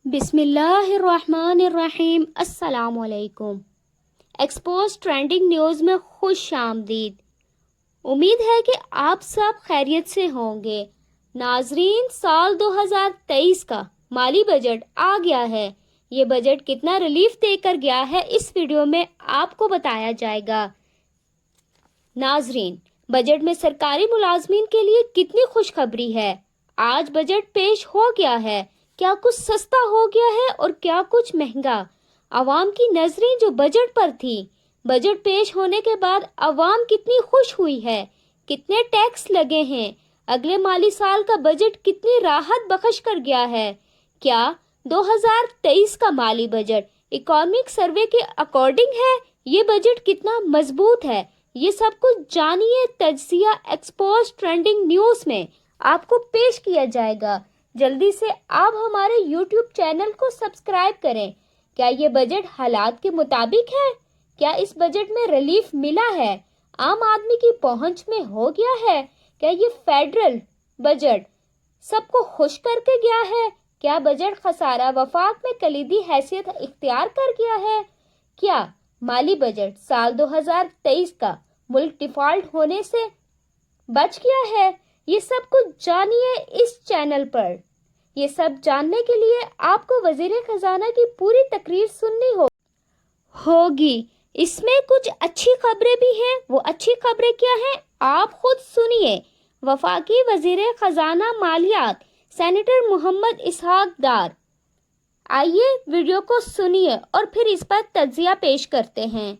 بسم اللہ الرحمن الرحیم۔ السلام علیکم۔ ایکسپوز ٹرینڈنگ نیوز میں خوش آمدید۔ امید ہے کہ آپ سب خیریت سے ہوں گے۔ ناظرین، سال 2023 کا مالی بجٹ آ گیا ہے۔ یہ بجٹ کتنا ریلیف دے کر گیا ہے، اس ویڈیو میں آپ کو بتایا جائے گا۔ ناظرین، بجٹ میں سرکاری ملازمین کے لیے کتنی خوشخبری ہے۔ آج بجٹ پیش ہو گیا ہے۔ کیا کچھ سستا ہو گیا ہے اور کیا کچھ مہنگا؟ عوام کی نظریں جو بجٹ پر تھی، بجٹ پیش ہونے کے بعد عوام کتنی خوش ہوئی ہے۔ کتنے ٹیکس لگے ہیں، اگلے مالی سال کا بجٹ کتنی راحت بخش کر گیا ہے۔ کیا 2023 کا مالی بجٹ اکانومک سروے کے اکارڈنگ ہے؟ یہ بجٹ کتنا مضبوط ہے، یہ سب کچھ جانیے تجزیہ ایکسپوز ٹرینڈنگ نیوز میں آپ کو پیش کیا جائے گا۔ جلدی سے آپ ہمارے یوٹیوب چینل کو سبسکرائب کریں۔ کیا یہ بجٹ حالات کے مطابق ہے؟ کیا اس بجٹ میں ریلیف ملا ہے؟ عام آدمی کی پہنچ میں ہو گیا ہے؟ کیا یہ فیڈرل بجٹ سب کو خوش کر کے گیا ہے؟ کیا بجٹ خسارہ وفاق میں کلیدی حیثیت اختیار کر گیا ہے؟ کیا مالی بجٹ سال 2023 کا ملک ڈیفالٹ ہونے سے بچ گیا ہے؟ یہ سب کچھ جانیے اس چینل پر۔ یہ سب جاننے کے لیے آپ کو وزیر خزانہ کی پوری تقریر سننی ہوگی۔ اس میں کچھ اچھی خبریں بھی ہیں۔ وہ اچھی خبریں کیا ہیں، آپ خود سنیے۔ وفاقی وزیر خزانہ مالیات سینیٹر محمد اسحاق ڈار، آئیے ویڈیو کو سنیے اور پھر اس پر تجزیہ پیش کرتے ہیں۔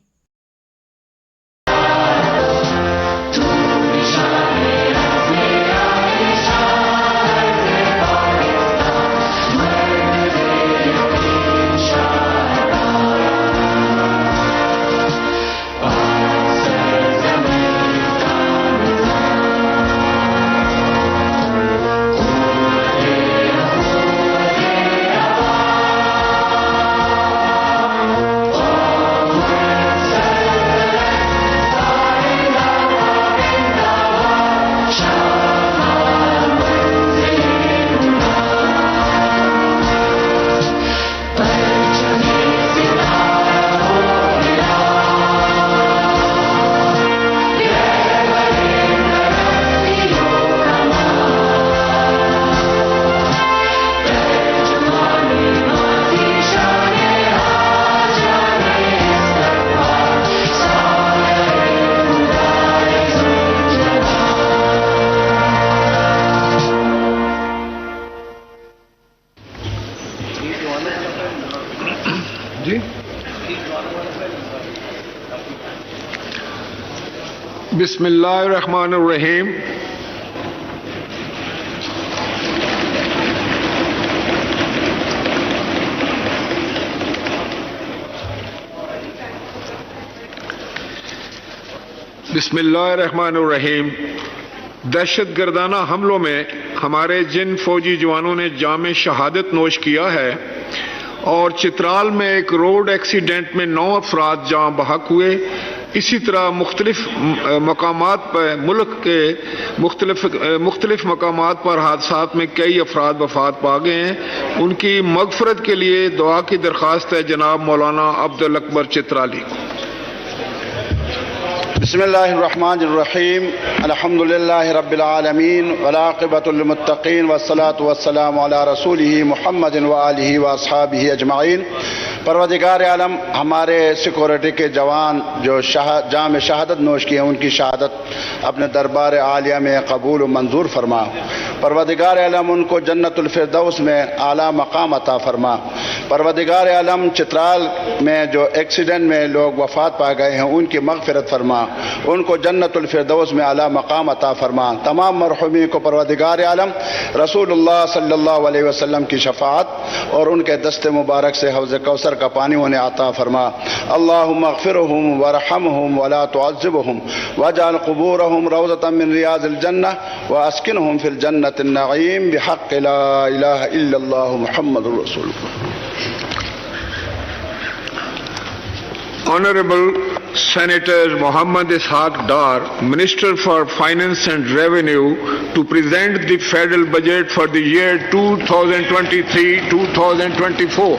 جی بسم اللہ الرحمن الرحیم۔ بسم اللہ الرحمن الرحیم۔ دہشت گردانہ حملوں میں ہمارے جن فوجی جوانوں نے جام شہادت نوش کیا ہے اور چترال میں ایک روڈ ایکسیڈنٹ میں 9 افراد جاں بحق ہوئے، اسی طرح مختلف مقامات پر ملک کے مختلف مقامات پر حادثات میں کئی افراد وفات پا گئے ہیں۔ ان کی مغفرت کے لیے دعا کی درخواست ہے جناب مولانا عبد الاکبر چترالی کو۔ بسم اللہ الرحمن الرحیم۔ الحمدللہ رب العالمین والعاقبۃ للمتقین والصلاۃ والسلام علی رسولہ محمد وآلہ واصحابہ اجمعین۔ پروردگار عالم، ہمارے سیکورٹی کے جوان جو جام شہادت نوش کیے ہیں، ان کی شہادت اپنے دربار عالیہ میں قبول و منظور فرما۔ پروردگار عالم ان کو جنت الفردوس میں اعلیٰ مقام عطا فرما۔ پروردگار عالم چترال میں جو ایکسیڈنٹ میں لوگ وفات پا گئے ہیں، ان کی مغفرت فرما، ان کو جنت الفردوس میں اعلیٰ مقام عطا فرما۔ تمام مرحومین کو پروردگار عالم رسول اللہ صلی اللہ علیہ وسلم کی شفاعت اور ان کے دست مبارک سے حوض کوثر کا پانی انہیں عطا فرما۔ اللہم اغفرہم ورحمہم ولا تعذبہم واجعل قبورہم روضۃ من ریاض الجنہ واسکنہم فی الجنۃ النعیم بحق لا الہ الا اللہ محمد رسول اللہ۔ Honorable Senator Mohammad Ishaq Dar, Minister for Finance and Revenue, to present the federal budget for the year 2023-2024.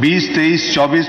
2023-24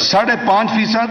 5.5%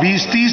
2030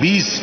20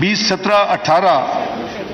2017-18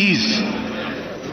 E's,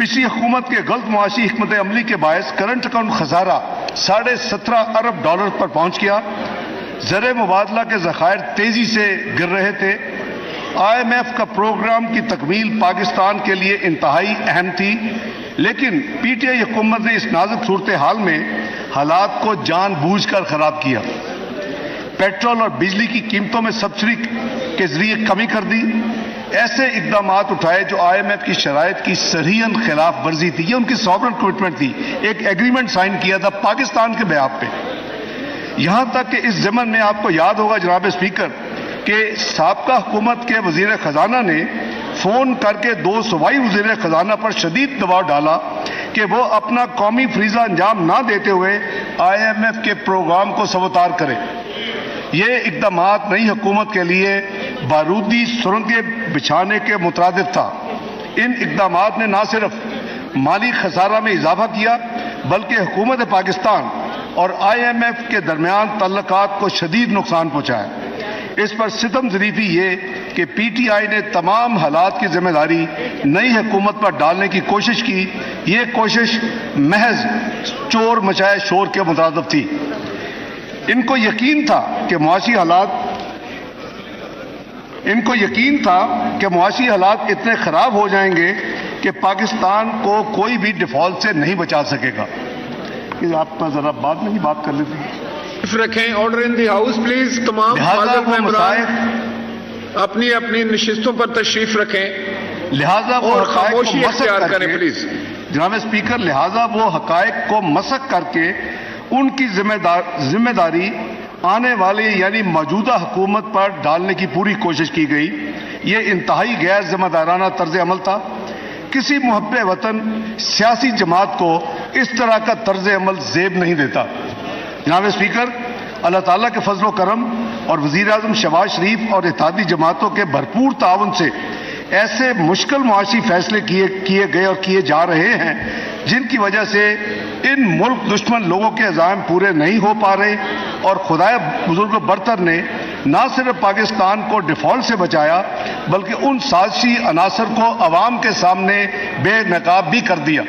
پچھلی حکومت کے غلط معاشی حکمت عملی کے باعث کرنٹ اکاؤنٹ خسارہ $17.5 ارب پر پہنچ گیا. زر مبادلہ کے ذخائر تیزی سے گر رہے تھے. IMF کا پروگرام کی تکمیل پاکستان کے لیے انتہائی اہم تھی، لیکن PTI حکومت نے اس نازک صورتحال میں حالات کو جان بوجھ کر خراب کیا. پیٹرول اور بجلی کی قیمتوں میں سبسڈی کے ذریعے کمی کر دی. ایسے اقدامات اٹھائے جو IMF کی شرائط کی صریحاً خلاف ورزی تھی. یہ ان کی سوورن کمٹمنٹ تھی. ایک ایگریمنٹ سائن کیا تھا پاکستان کے بیاب پہ. یہاں تک کہ اس ضمن میں آپ کو یاد ہوگا جناب اسپیکر کہ سابقہ حکومت کے وزیر خزانہ نے فون کر کے 2 صوبائی وزیر خزانہ پر شدید دباؤ ڈالا کہ وہ اپنا قومی فریضہ انجام نہ دیتے ہوئے IMF کے پروگرام کو سبوتار کرے. یہ اقدامات نئی حکومت کے لیے بارودی سرنگیں بچھانے کے مترادف تھا. ان اقدامات نے نہ صرف مالی خسارہ میں اضافہ کیا بلکہ حکومت پاکستان اور IMF کے درمیان تعلقات کو شدید نقصان پہنچایا. اس پر ستم ظریفی یہ کہ PTI نے تمام حالات کی ذمہ داری نئی حکومت پر ڈالنے کی کوشش کی. یہ کوشش محض چور مچائے شور کے مترادف تھی. ان کو یقین تھا کہ معاشی حالات اتنے خراب ہو جائیں گے کہ پاکستان کو کوئی بھی ڈیفالٹ سے نہیں بچا سکے گا. آپ ذرا بعد میں ہی بات کر لیتے ہیں. رکھیں order in the house please. تمام اپنی اپنی نشستوں پر تشریف رکھیں. لہذا وہ اور خاموشی اختیار کریں پلیز. جناب اسپیکر، لہذا وہ حقائق کو مسخ کر کے ان کی ذمہ داری آنے والی یعنی موجودہ حکومت پر ڈالنے کی پوری کوشش کی گئی. یہ انتہائی غیر ذمہ دارانہ طرز عمل تھا. کسی محب وطن سیاسی جماعت کو اس طرح کا طرز عمل زیب نہیں دیتا. جناب اسپیکر، اللہ تعالیٰ کے فضل و کرم اور وزیر اعظم شہباز شریف اور اتحادی جماعتوں کے بھرپور تعاون سے ایسے مشکل معاشی فیصلے کیے گئے اور کیے جا رہے ہیں جن کی وجہ سے ان ملک دشمن لوگوں کے عزائم پورے نہیں ہو پا رہے، اور خدائے بزرگ برتر نے نہ صرف پاکستان کو ڈیفالٹ سے بچایا بلکہ ان سازشی عناصر کو عوام کے سامنے بے نقاب بھی کر دیا.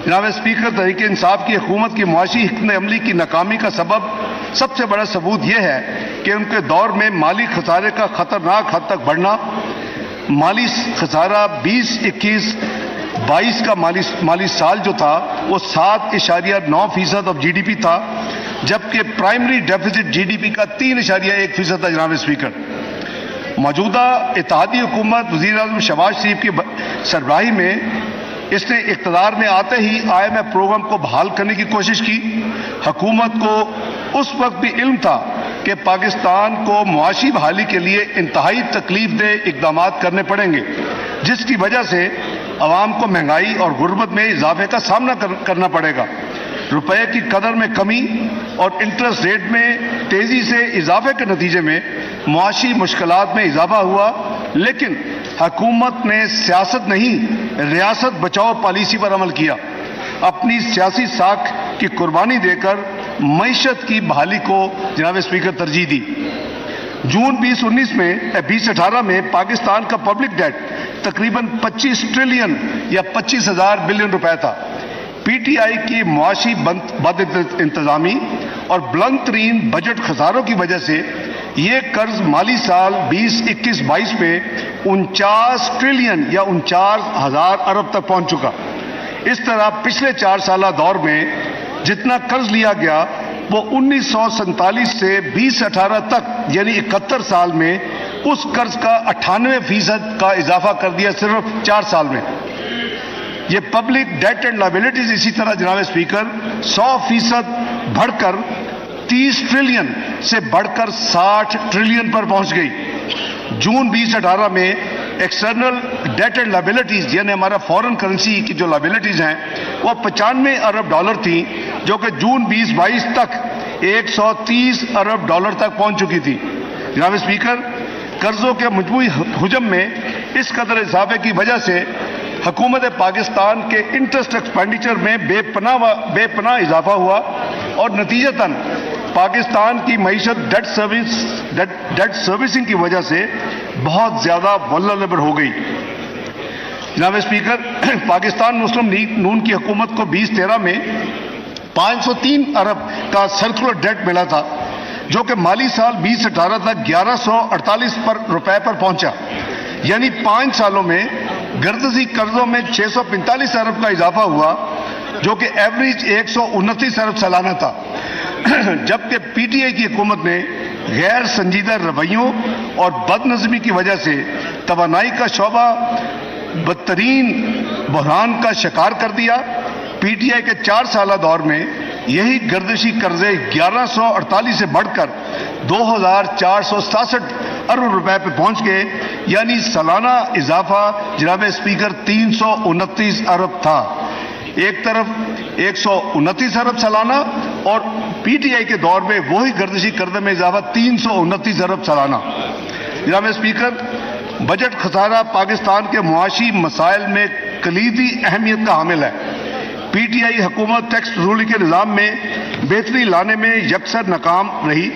جناب اسپیکر، تحریک انصاف کی حکومت کی معاشی حکمت عملی کی ناکامی کا سب سے بڑا ثبوت یہ ہے کہ ان کے دور میں مالی خسارے کا خطرناک حد تک بڑھنا. مالی خسارہ 2021-22 کا مالی سال جو تھا وہ 7.9% آف GDP تھا، جبکہ پرائمری ڈیفیسٹ GDP کا 3.1% تھا. جناب اسپیکر، موجودہ اتحادی حکومت وزیر اعظم شہباز شریف کی سربراہی میں اس نے اقتدار میں آتے ہی IMF پروگرام کو بحال کرنے کی کوشش کی. حکومت کو اس وقت بھی علم تھا کہ پاکستان کو معاشی بحالی کے لیے انتہائی تکلیف دہ اقدامات کرنے پڑیں گے، جس کی وجہ سے عوام کو مہنگائی اور غربت میں اضافے کا سامنا کرنا پڑے گا. روپے کی قدر میں کمی اور انٹرسٹ ریٹ میں تیزی سے اضافے کے نتیجے میں معاشی مشکلات میں اضافہ ہوا، لیکن حکومت نے سیاست نہیں ریاست بچاؤ پالیسی پر عمل کیا. اپنی سیاسی ساکھ کی قربانی دے کر معیشت کی بحالی کو جناب اسپیکر ترجیح دی. جون 2018 میں پاکستان کا پبلک ڈیٹ تقریباً 25 ٹریلین یا 25,000 بلین روپے تھا. PTI کی معاشی بد انتظامی اور بلند ترین بجٹ خساروں کی وجہ سے یہ قرض مالی سال 2021-22 میں 49 ٹریلین یا 49,000 ارب تک پہنچ چکا. اس طرح پچھلے 4 سالہ دور میں جتنا قرض لیا گیا وہ 1947 سے 2018 تک یعنی 71 سال میں اس قرض کا 98% کا اضافہ کر دیا صرف 4 سال میں. یہ پبلک ڈیٹ اینڈ لائبلٹیز اسی طرح جناب اسپیکر 100% بڑھ کر 30 ٹریلین سے بڑھ کر 60 ٹریلین پر پہنچ گئی. جون 2018 میں ایکسٹرنل ڈیٹ اینڈ لائبلٹیز یعنی ہمارا فورن کرنسی کی جو لائبلٹیز ہیں وہ 95 ارب ڈالر تھیں، جو کہ جون 2022 تک 130 ارب ڈالر تک پہنچ چکی تھی. جناب اسپیکر، قرضوں کے مجموعی حجم میں اس قدر اضافے کی وجہ سے حکومت پاکستان کے انٹرسٹ ایکسپینڈیچر میں بے پناہ اضافہ ہوا اور نتیجتاً پاکستان کی معیشت ڈیٹ سروسنگ کی وجہ سے بہت زیادہ ولنریبل ہو گئی. جناب اسپیکر، پاکستان مسلم لیگ نون کی حکومت کو 2013 میں 503 ارب کا سرکولر ڈیٹ ملا تھا، جو کہ مالی سال 2018 تک 1148 روپے پر پہنچا، یعنی 5 سالوں میں گردشی قرضوں میں 645 ارب کا اضافہ ہوا، جو کہ ایوریج 129 ارب سالانہ تھا، جبکہ پی ٹی آئی کی حکومت نے غیر سنجیدہ رویوں اور بد نظمی کی وجہ سے توانائی کا شعبہ بدترین بحران کا شکار کر دیا۔ پی ٹی آئی کے 4 سالہ دور میں یہی گردشی قرضے 1148 سے بڑھ کر 2467 ارب روپے پہ پہنچ گئے، یعنی سالانہ اضافہ جناب اسپیکر 329 ارب تھا۔ ایک طرف 129 ارب سالانہ اور پی ٹی آئی کے دور میں وہی گردشی قرضے میں اضافہ 329 ارب سالانہ۔ جناب اسپیکر، بجٹ خسارہ پاکستان کے معاشی مسائل میں کلیدی اہمیت کا حامل ہے۔ پی ٹی آئی حکومت ٹیکس وصولی کے نظام میں بہتری لانے میں یکسر ناکام رہی،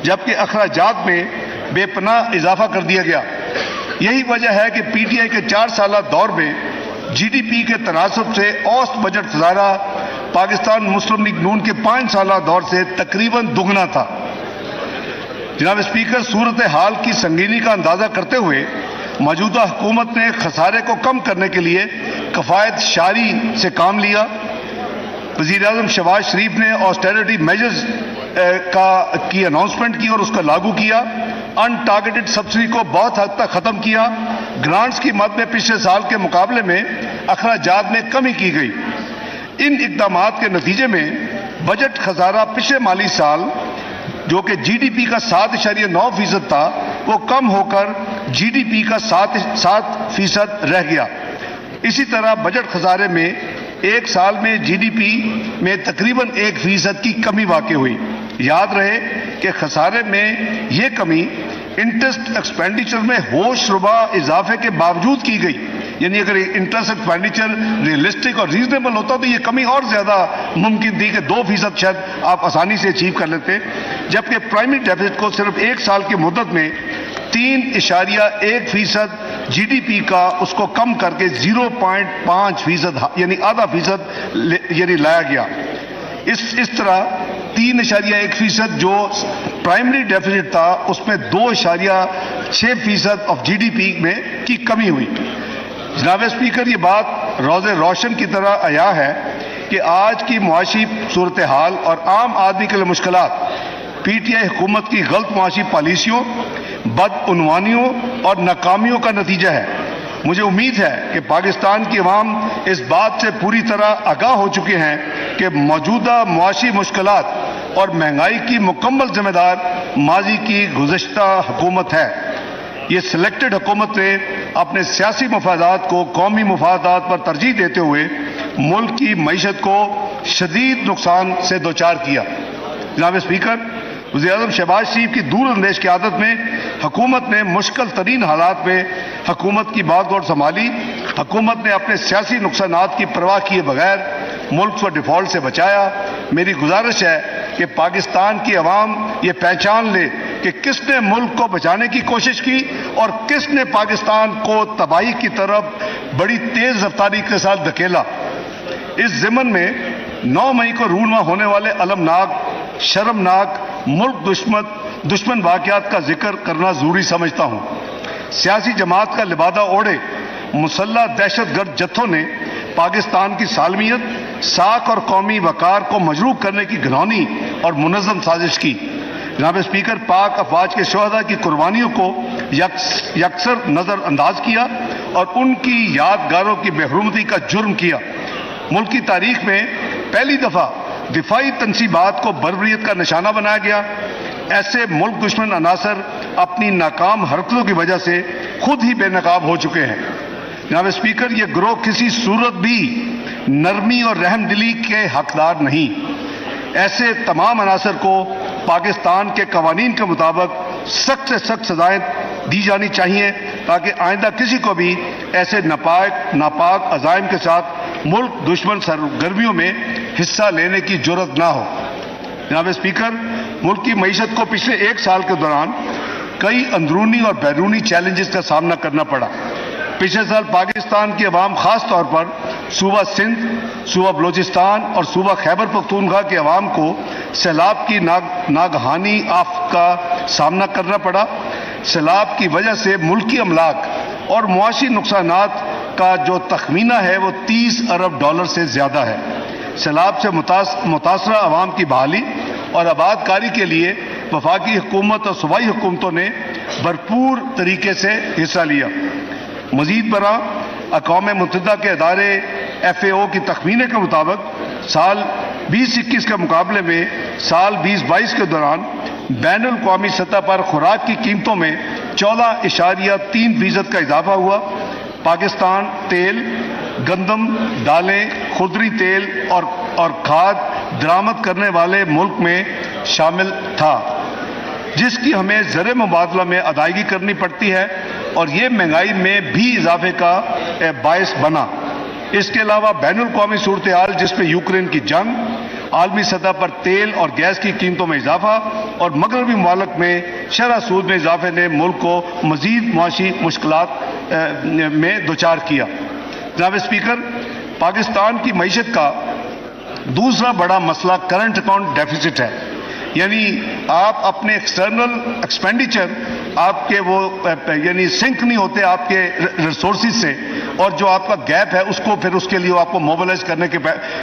جبکہ اخراجات میں بے پناہ اضافہ کر دیا گیا۔ یہی وجہ ہے کہ پی ٹی آئی کے 4 سالہ دور میں جی ڈی پی کے تناسب سے اوسط بجٹ خسارہ پاکستان مسلم لیگ نون کے 5 سالہ دور سے تقریباً دگنا تھا۔ جناب اسپیکر، صورتحال کی سنگینی کا اندازہ کرتے ہوئے موجودہ حکومت نے خسارے کو کم کرنے کے لیے کفایت شاری سے کام لیا۔ وزیر اعظم شہباز شریف نے آسٹیرٹی میجرز کی اناؤنسمنٹ کی اور اس کو لاگو کیا۔ ان ٹارگیٹڈ سبسڈی کو بہت حد تک ختم کیا۔ گرانٹس کی مد میں پچھلے سال کے مقابلے میں اخراجات میں کمی کی گئی۔ ان اقدامات کے نتیجے میں بجٹ خسارہ پچھلے مالی سال جو کہ جی ڈی پی کا 7.9% تھا، وہ کم ہو کر جی ڈی پی کا 7% رہ گیا۔ اسی طرح بجٹ خسارے میں ایک سال میں جی ڈی پی میں تقریباً 1% کی کمی واقع ہوئی۔ یاد رہے کہ خسارے میں یہ کمی انٹرسٹ ایکسپینڈیچر میں ہوش ربا اضافے کے باوجود کی گئی، یعنی اگر انٹرسٹ ایکسپینڈیچر ریئلسٹک اور ریزنیبل ہوتا تو یہ کمی اور زیادہ ممکن تھی کہ 2% شاید آپ آسانی سے اچیو کر لیتے، جبکہ پرائمری ڈیفیسٹ کو صرف 1 سال کی مدت میں 3.1% جی ڈی پی کا اس کو کم کر کے 0.5% یعنی آدھا فیصد یعنی لایا گیا۔ اس طرح 3.1% جو پرائمری ڈیفیسٹ تھا اس میں 2.6% آف جی ڈی پی میں کی کمی ہوئی۔ جناب اسپیکر، یہ بات روز روشن کی طرح عیاں ہے کہ آج کی معاشی صورتحال اور عام آدمی کے لیے مشکلات پی ٹی آئی حکومت کی غلط معاشی پالیسیوں، بدعنوانیوں اور ناکامیوں کا نتیجہ ہے۔ مجھے امید ہے کہ پاکستان کی عوام اس بات سے پوری طرح آگاہ ہو چکے ہیں کہ موجودہ معاشی مشکلات اور مہنگائی کی مکمل ذمہ دار ماضی کی گزشتہ حکومت ہے۔ یہ سلیکٹڈ حکومت نے اپنے سیاسی مفادات کو قومی مفادات پر ترجیح دیتے ہوئے ملک کی معیشت کو شدید نقصان سے دوچار کیا۔ جناب اسپیکر، وزیر اعظم شہباز شریف کی دور اندیش قیادت میں حکومت نے مشکل ترین حالات میں حکومت کی باغ دوڑ سنبھالی۔ حکومت نے اپنے سیاسی نقصانات کی پرواہ کیے بغیر ملک کو ڈیفالٹ سے بچایا۔ میری گزارش ہے کہ پاکستان کی عوام یہ پہچان لے کہ کس نے ملک کو بچانے کی کوشش کی اور کس نے پاکستان کو تباہی کی طرف بڑی تیز رفتاری کے ساتھ دھکیلا۔ اس ضمن میں 9 مئی کو رونما ہونے والے المناک، شرمناک، ملک دشمن واقعات کا ذکر کرنا ضروری سمجھتا ہوں۔ سیاسی جماعت کا لبادہ اوڑھے مسلح دہشت گرد جتھوں نے پاکستان کی سالمیت، ساکھ اور قومی وقار کو مجروح کرنے کی گھناؤنی اور منظم سازش کی۔ جناب اسپیکر، پاک افواج کے شہداء کی قربانیوں کو یکسر نظر انداز کیا اور ان کی یادگاروں کی بے حرمتی کا جرم کیا۔ ملک کی تاریخ میں پہلی دفعہ دفاعی تنصیبات کو بربریت کا نشانہ بنایا گیا۔ ایسے ملک دشمن عناصر اپنی ناکام حرکتوں کی وجہ سے خود ہی بے نقاب ہو چکے ہیں۔ جناب اسپیکر، یہ گروہ کسی صورت بھی نرمی اور رحم دلی کے حقدار نہیں۔ ایسے تمام عناصر کو پاکستان کے قوانین کے مطابق سخت سے سخت سزائیں دی جانی چاہیے تاکہ آئندہ کسی کو بھی ایسے ناپاک عزائم کے ساتھ ملک دشمن سرگرمیوں میں حصہ لینے کی جرت نہ ہو۔ جناب اسپیکر، ملک کی معیشت کو پچھلے 1 سال کے دوران کئی اندرونی اور بیرونی چیلنجز کا سامنا کرنا پڑا۔ پچھلے سال پاکستان کی عوام خاص طور پر صوبہ سندھ، صوبہ بلوچستان اور صوبہ خیبر پختونخوا کے عوام کو سیلاب کی ناگہانی آفت کا سامنا کرنا پڑا۔ سیلاب کی وجہ سے ملکی املاک اور معاشی نقصانات کا جو تخمینہ ہے وہ 30 ارب ڈالر سے زیادہ ہے۔ سیلاب سے متاثرہ عوام کی بحالی اور آباد کاری کے لیے وفاقی حکومت اور صوبائی حکومتوں نے بھرپور طریقے سے حصہ لیا۔ مزید برآں اقوام متحدہ کے ادارے FAO کی تخمینے کے مطابق سال 2021 کے مقابلے میں سال 2022 کے دوران بین الاقوامی سطح پر خوراک کی قیمتوں میں 14.3% کا اضافہ ہوا۔ پاکستان تیل، گندم، دالیں، خضری تیل اور کھاد درآمد کرنے والے ملک میں شامل تھا، جس کی ہمیں زر مبادلہ میں ادائیگی کرنی پڑتی ہے اور یہ مہنگائی میں بھی اضافے کا باعث بنا۔ اس کے علاوہ بین الاقوامی صورتحال جس میں یوکرین کی جنگ، عالمی سطح پر تیل اور گیس کی قیمتوں میں اضافہ اور مغربی ممالک میں شرح سود میں اضافے نے ملک کو مزید معاشی مشکلات میں دوچار کیا۔ جناب اسپیکر، پاکستان کی معیشت کا دوسرا بڑا مسئلہ کرنٹ اکاؤنٹ ڈیفیسٹ ہے، یعنی آپ اپنے ایکسٹرنل ایکسپینڈیچر آپ کے وہ یعنی سنک نہیں ہوتے آپ کے ریسورسز سے، اور جو آپ کا گیپ ہے اس کو پھر اس کے لیے آپ کو موبلائز کرنے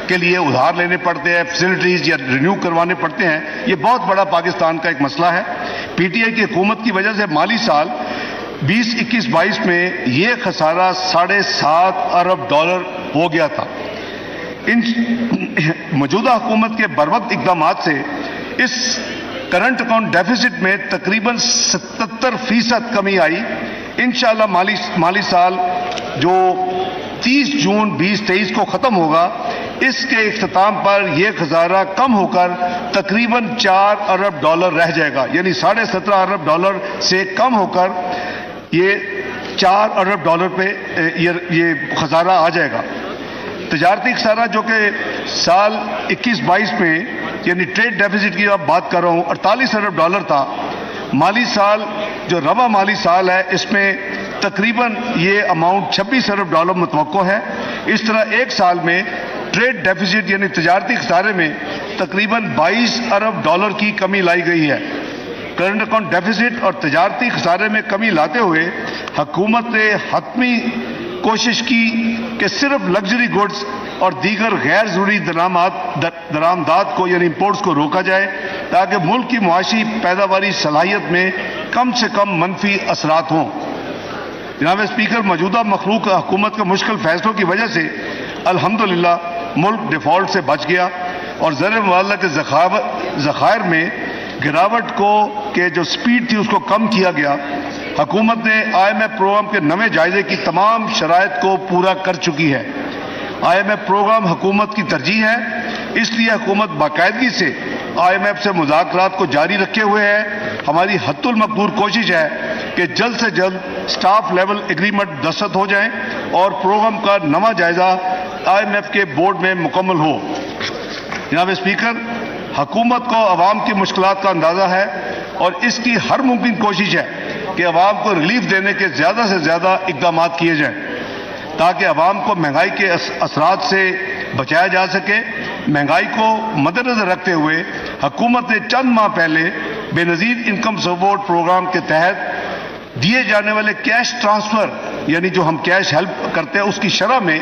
کے لیے ادھار لینے پڑتے ہیں، فیسلٹیز یا رینیو کروانے پڑتے ہیں۔ یہ بہت بڑا پاکستان کا ایک مسئلہ ہے۔ PTI کی حکومت کی وجہ سے مالی سال 2021-22 میں یہ خسارہ 7.5 ارب ڈالر ہو گیا تھا۔ ان موجودہ حکومت کے بروقت اقدامات سے اس کرنٹ اکاؤنٹ ڈیفیسٹ میں تقریباً 77% کمی آئی۔ انشاءاللہ مالی سال جو 30 جون 2023 کو ختم ہوگا، اس کے اختتام پر یہ خسارہ کم ہو کر تقریباً 4 ارب ڈالر رہ جائے گا، یعنی 17.5 ارب ڈالر سے کم ہو کر یہ 4 ارب ڈالر پہ یہ خسارہ آ جائے گا۔ تجارتی خسارہ جو کہ سال 21-22 میں یعنی ٹریڈ ڈیفیسٹ کی اب بات کر رہا ہوں 48 ارب ڈالر تھا۔ مالی سال جو رواں مالی سال ہے اس میں تقریباً یہ اماؤنٹ 26 ارب ڈالر متوقع ہے۔ اس طرح ایک سال میں ٹریڈ ڈیفیسٹ یعنی تجارتی خسارے میں تقریباً 22 ارب ڈالر کی کمی لائی گئی ہے۔ کرنٹ اکاؤنٹ ڈیفیسٹ اور تجارتی خسارے میں کمی لاتے ہوئے حکومت نے حتمی کوشش کی کہ صرف لگژری گڈز اور دیگر غیر ضروری درآمدات کو یعنی امپورٹس کو روکا جائے تاکہ ملک کی معاشی پیداواری صلاحیت میں کم سے کم منفی اثرات ہوں۔ جناب اسپیکر، موجودہ مخلوق حکومت کے مشکل فیصلوں کی وجہ سے الحمدللہ ملک ڈیفالٹ سے بچ گیا اور زر مبادلہ کے ذخائر میں گراوٹ کے جو سپیڈ تھی اس کو کم کیا گیا۔ حکومت نے IMF پروگرام کے نئے جائزے کی تمام شرائط کو پورا کر چکی ہے۔ IMF پروگرام حکومت کی ترجیح ہے، اس لیے حکومت باقاعدگی سے IMF سے مذاکرات کو جاری رکھے ہوئے ہے۔ ہماری حد المقدور کوشش ہے کہ جلد سے جلد سٹاف لیول ایگریمنٹ دستخط ہو جائیں اور پروگرام کا نیا جائزہ IMF کے بورڈ میں مکمل ہو۔ جناب اسپیکر، حکومت کو عوام کی مشکلات کا اندازہ ہے اور اس کی ہر ممکن کوشش ہے کہ عوام کو ریلیف دینے کے زیادہ سے زیادہ اقدامات کیے جائیں تاکہ عوام کو مہنگائی کے اثرات سے بچایا جا سکے۔ مہنگائی کو مد نظر رکھتے ہوئے حکومت نے چند ماہ پہلے بے نظیر انکم سپورٹ پروگرام کے تحت دیے جانے والے کیش ٹرانسفر یعنی جو ہم کیش ہیلپ کرتے ہیں اس کی شرح میں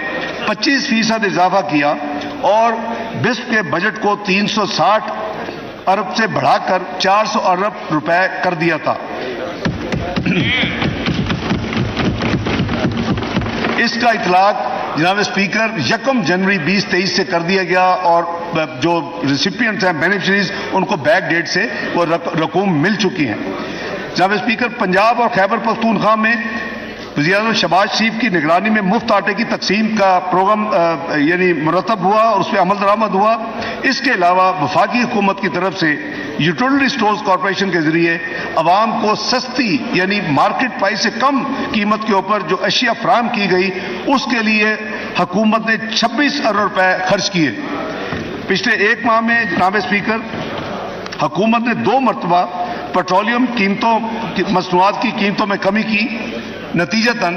25% اضافہ کیا اور بسپ کے بجٹ کو 360 ارب سے بڑھا کر 400 ارب روپے کر دیا تھا۔ اس کا اطلاق جناب اسپیکر 1 جنوری 2023 سے کر دیا گیا اور جو ریسیپینٹس ہیں بینیفیشریز ان کو بیک ڈیٹ سے وہ رقوم مل چکی ہیں۔ جناب اسپیکر، پنجاب اور خیبر پختونخوا میں وزیر اعظم شہباز شریف کی نگرانی میں مفت آٹے کی تقسیم کا پروگرام یعنی مرتب ہوا اور اس پہ عمل درآمد ہوا۔ اس کے علاوہ وفاقی حکومت کی طرف سے یوٹیلٹی سٹورز کارپوریشن کے ذریعے عوام کو سستی یعنی مارکیٹ پرائس سے کم قیمت کے اوپر جو اشیاء فراہم کی گئی اس کے لیے حکومت نے 26 ارب روپے خرچ کیے۔ پچھلے ایک ماہ میں جناب اسپیکر حکومت نے 2 مرتبہ پیٹرولیم مصنوعات کی قیمتوں میں کمی کی۔ نتیجتاً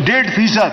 1.5%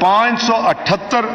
578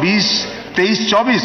2023-24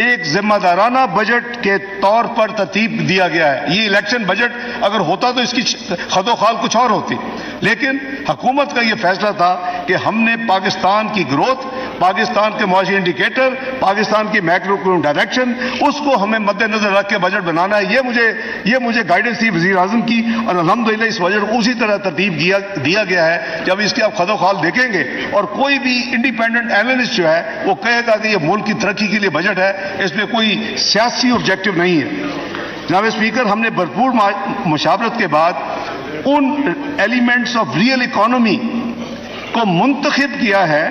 ایک ذمہ دارانہ بجٹ کے طور پر ترتیب دیا گیا ہے. یہ الیکشن بجٹ اگر ہوتا تو اس کی خد و خال کچھ اور ہوتی، لیکن حکومت کا یہ فیصلہ تھا کہ ہم نے پاکستان کی گروتھ، پاکستان کے معاشی انڈیکیٹر، پاکستان کی میکرو اکنامک ڈائریکشن، اس کو ہمیں مد نظر رکھ کے بجٹ بنانا ہے. یہ مجھے گائیڈنس تھی وزیر اعظم کی، اور الحمدللہ اس بجٹ کو اسی طرح ترتیب دیا گیا ہے. جب اس کے آپ خد و خال دیکھیں گے اور کوئی بھی انڈیپینڈنٹ اینالسٹ جو ہے وہ کہے گا کہ یہ ملک کی ترقی کے لیے بجٹ ہے، اس میں کوئی سیاسی آبجیکٹو نہیں ہے. جناب اسپیکر، ہم نے بھرپور مشاورت کے بعد ان ایلیمنٹس آف ریئل اکانومی کو منتخب کیا ہے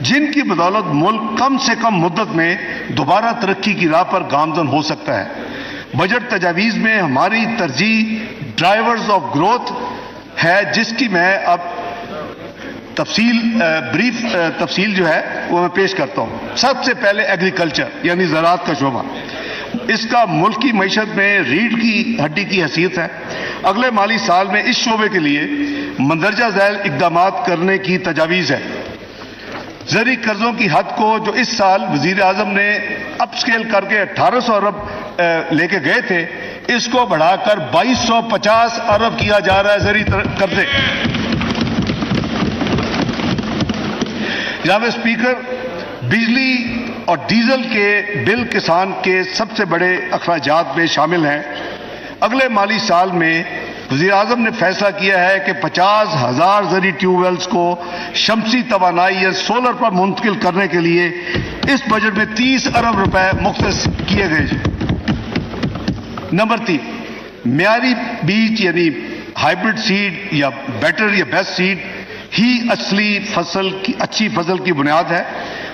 جن کی بدولت ملک کم سے کم مدت میں دوبارہ ترقی کی راہ پر گامزن ہو سکتا ہے. بجٹ تجاویز میں ہماری ترجیح ڈرائیورز آف گروتھ ہے، جس کی میں اب بریف تفصیل جو ہے وہ میں پیش کرتا ہوں. سب سے پہلے ایگریکلچر یعنی زراعت کا شعبہ، اس کا ملکی معیشت میں ریڑھ کی ہڈی کی حیثیت ہے. اگلے مالی سال میں اس شعبے کے لیے مندرجہ ذیل اقدامات کرنے کی تجاویز ہے. زرعی قرضوں کی حد کو جو اس سال وزیر اعظم نے اپ سکیل کر کے 1800 ارب لے کے گئے تھے، اس کو بڑھا کر 2250 ارب کیا جا رہا ہے زرعی قرضے. جناب اسپیکر، بجلی اور ڈیزل کے بل کسان کے سب سے بڑے اخراجات میں شامل ہیں. اگلے مالی سال میں وزیر اعظم نے فیصلہ کیا ہے کہ 50,000 زرعی ٹیوب ویلز کو شمسی توانائی یا سولر پر منتقل کرنے کے لیے اس بجٹ میں 30 ارب روپے مختص کیے گئے. نمبر 3، معیاری بیج یعنی ہائیبرڈ سیڈ یا بیٹر یا بیسٹ سیڈ ہی اچھی فصل کی بنیاد ہے.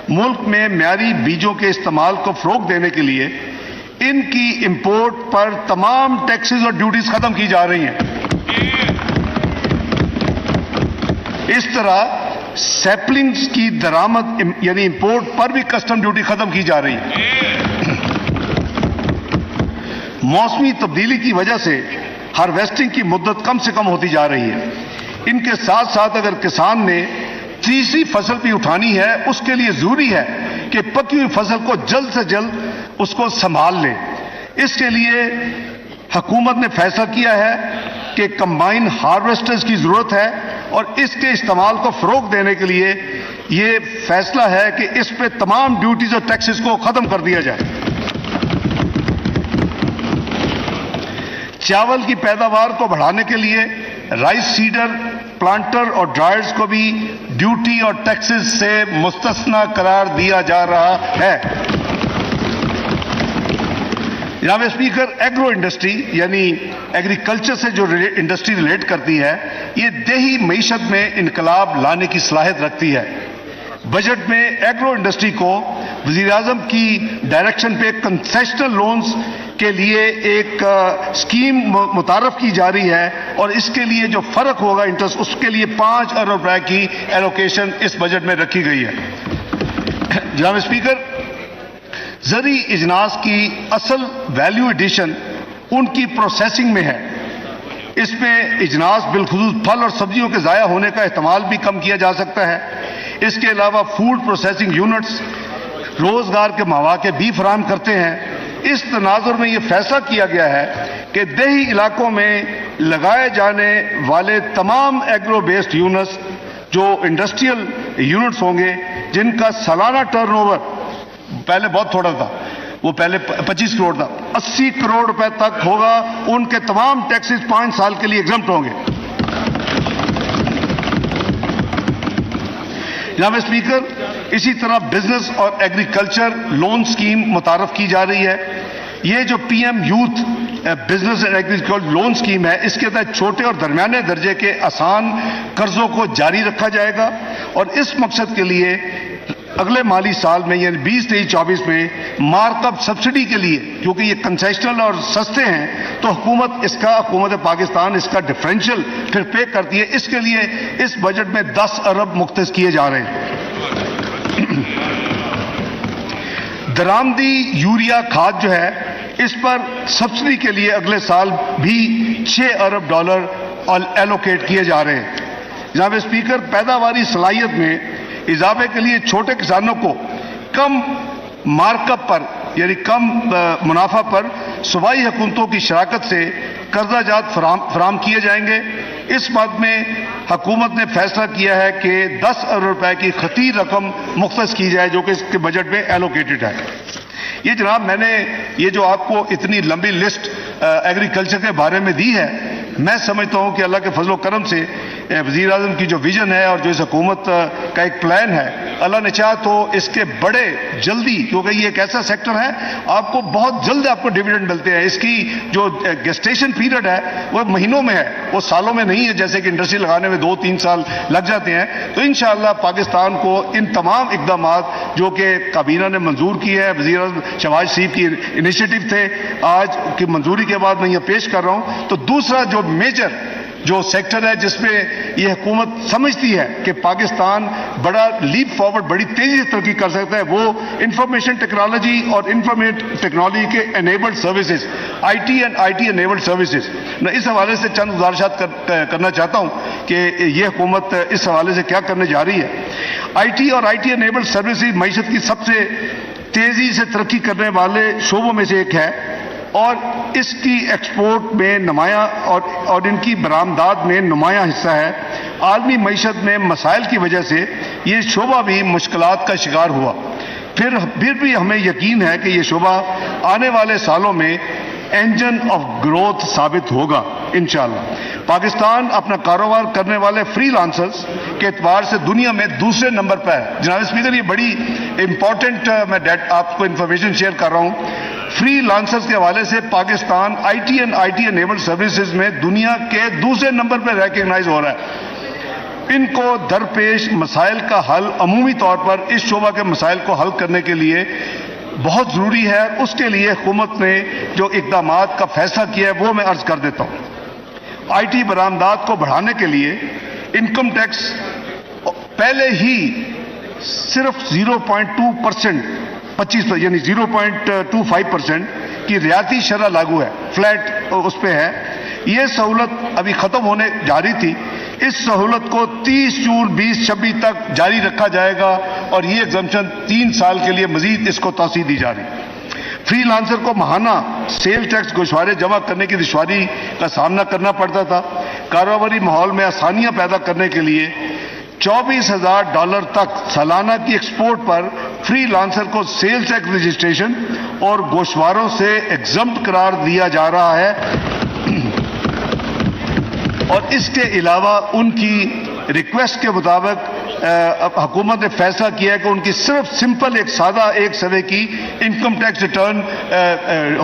ملک میں معیاری بیجوں کے استعمال کو فروغ دینے کے لیے ان کی امپورٹ پر تمام ٹیکسز اور ڈیوٹیز ختم کی جا رہی ہیں. اس طرح سیپلنگز کی درآمد یعنی امپورٹ پر بھی کسٹم ڈیوٹی ختم کی جا رہی ہے. موسمی تبدیلی کی وجہ سے ہارویسٹنگ کی مدت کم سے کم ہوتی جا رہی ہے. ان کے ساتھ ساتھ اگر کسان نے تیسری فصل بھی اٹھانی ہے، اس کے لیے ضروری ہے کہ پکی ہوئی فصل کو جلد سے جلد اس کو سنبھال لے. اس کے لیے حکومت نے فیصلہ کیا ہے کہ کمبائن ہارویسٹرز کی ضرورت ہے، اور اس کے استعمال کو فروغ دینے کے لیے یہ فیصلہ ہے کہ اس پہ تمام ڈیوٹیز اور ٹیکسز کو ختم کر دیا جائے. چاول کی پیداوار کو بڑھانے کے لیے رائس سیڈر، پلانٹر اور ڈرائرز کو بھی ڈیوٹی اور ٹیکسز سے مستثنا قرار دیا جا رہا ہے. جناب اسپیکر، ایگرو انڈسٹری یعنی ایگریکلچر سے جو انڈسٹری ریلیٹ کرتی ہے، یہ دیہی معیشت میں انقلاب لانے کی صلاحیت رکھتی ہے. بجٹ میں ایگرو انڈسٹری کو وزیر اعظم کی ڈائریکشن پہ کنسیشنل لونز کے لیے ایک اسکیم متعارف کی جا رہی ہے، اور اس کے لیے جو فرق ہوگا انٹرسٹ، اس کے لیے 5 ارب روپے کی ایلوکیشن اس بجٹ میں رکھی گئی ہے. جناب اسپیکر، زرعی اجناس کی اصل ویلیو ایڈیشن ان کی پروسیسنگ میں ہے. اس میں اجناس بالخصوص پھل اور سبزیوں کے ضائع ہونے کا احتمال بھی کم کیا جا سکتا ہے. اس کے علاوہ فوڈ پروسیسنگ یونٹس روزگار کے مواقع بھی فراہم کرتے ہیں. اس تناظر میں یہ فیصلہ کیا گیا ہے کہ دیہی علاقوں میں لگائے جانے والے تمام ایگرو بیسڈ یونٹس جو انڈسٹریل یونٹس ہوں گے، جن کا سالانہ ٹرن اوور پہلے بہت تھوڑا تھا، وہ پہلے 25 کروڑ تھا، 80 کروڑ روپے تک ہوگا، ان کے تمام ٹیکسز 5 سال کے لیے ایگزمپٹ ہوں گے. جناب اسپیکر، اسی طرح بزنس اور ایگریکلچر لون سکیم متعارف کی جا رہی ہے. یہ جو P M youth business and agriculture loan scheme ہے، اس کے تحت چھوٹے اور درمیانے درجے کے آسان قرضوں کو جاری رکھا جائے گا، اور اس مقصد کے لیے اگلے مالی سال میں یعنی 23-24 میں مارک اپ سبسڈی کے لیے، کیونکہ یہ کنسیشنل اور سستے ہیں تو حکومت پاکستان اس کا ڈفرینشیل پھر پے کرتی ہے. اس کے لیے اس بجٹ میں 10 ارب مختص کیے جا رہے ہیں. درآمدی یوریا کھاد جو ہے، اس پر سبسڈی کے لیے اگلے سال بھی $6 ارب ایلوکیٹ کیے جا رہے ہیں. جناب اسپیکر، پیداواری صلاحیت میں اضافے کے لیے چھوٹے کسانوں کو کم مارک اپ پر یعنی کم منافع پر صوبائی حکومتوں کی شراکت سے قرضہ جات فراہم کیے جائیں گے۔ اس بات میں حکومت نے فیصلہ کیا ہے کہ 10 ارب روپے کی خطیر رقم مختص کی جائے جو کہ اس کے بجٹ میں ایلوکیٹڈ ہے۔ یہ جناب میں نے یہ جو آپ کو اتنی لمبی لسٹ ایگریکلچر کے بارے میں دی ہے، میں سمجھتا ہوں کہ اللہ کے فضل و کرم سے وزیر اعظم کی جو ویژن ہے اور جو اس حکومت کا ایک پلان ہے، اللہ نے چاہا تو اس کے بڑے جلدی، کیونکہ یہ ایک ایسا سیکٹر ہے آپ کو بہت جلد آپ کو ڈیویڈنڈ ملتے ہیں۔ اس کی جو گیسٹیشن پیریڈ ہے وہ مہینوں میں ہے، وہ سالوں میں نہیں ہے جیسے کہ انڈسٹری لگانے میں 2-3 سال لگ جاتے ہیں۔ تو انشاءاللہ پاکستان کو ان تمام اقدامات جو کہ کابینہ نے منظور کی ہے، وزیر اعظم شہباز شریف کی انیشیٹو تھے، آج کی منظوری کے بعد میں یہ پیش کر رہا ہوں۔ تو دوسرا جو میجر جو سیکٹر ہے جس میں یہ حکومت سمجھتی ہے کہ پاکستان بڑا لیپ فارورڈ بڑی تیزی سے ترقی کر سکتا ہے، وہ انفارمیشن ٹیکنالوجی اور انفارمیشن ٹیکنالوجی کے enabled services, I T and I T enabled services. میں اس حوالے سے چند گزارشات کرنا چاہتا ہوں کہ یہ حکومت اس حوالے سے کیا کرنے جا رہی ہے۔ آئی ٹی اور آئی ٹی انیبلڈ سروسز معیشت کی سب سے تیزی سے ترقی کرنے والے شعبوں میں سے ایک ہے اور اس کی ایکسپورٹ میں نمایاں اور ان کی برآمدات میں نمایاں حصہ ہے۔ عالمی معیشت میں مسائل کی وجہ سے یہ شعبہ بھی مشکلات کا شکار ہوا، پھر بھی ہمیں یقین ہے کہ یہ شعبہ آنے والے سالوں میں انجن آف گروتھ ثابت ہوگا انشاءاللہ۔ پاکستان اپنا کاروبار کرنے والے فری لانسرز کے اعتبار سے دنیا میں دوسرے نمبر پر ہے۔ جناب اسپیکر، یہ بڑی امپورٹنٹ میں آپ کو انفارمیشن شیئر کر رہا ہوں۔ فری لانسرز کے حوالے سے Pakistan I T and I T enabled services میں دنیا کے دوسرے نمبر پر ریکگنائز ہو رہا ہے۔ ان کو درپیش مسائل کا حل عمومی طور پر اس شعبہ کے مسائل کو حل کرنے کے لیے بہت ضروری ہے۔ اس کے لیے حکومت نے جو اقدامات کا فیصلہ کیا ہے وہ میں عرض کر دیتا ہوں۔ آئی ٹی برآمدات کو بڑھانے کے لیے انکم ٹیکس پہلے ہی صرف 0.2% 25 یعنی 0.25% کی ریاتی شرح لاگو ہے، فلیٹ اس پہ ہے۔ یہ سہولت ابھی ختم ہونے جا رہی تھی، اس سہولت کو 30 جون 2026 تک جاری رکھا جائے گا اور یہ ایگزمپشن 3 سال کے لیے مزید اس کو توسیع دی جا رہی۔ فری لانسر کو ماہانہ سیل ٹیکس گوشوارے جمع کرنے کی دشواری کا سامنا کرنا پڑتا تھا۔ کاروباری ماحول میں آسانیاں پیدا کرنے کے لیے $24,000 تک سالانہ کی ایکسپورٹ پر فری لانسر کو سیل ٹیکس رجسٹریشن اور گوشواروں سے ایگزمپٹ قرار دیا جا رہا ہے اور اس کے علاوہ ان کی ریکویسٹ کے مطابق حکومت نے فیصلہ کیا ہے کہ ان کی صرف سمپل ایک سادہ 1 سوے کی انکم ٹیکس ریٹرن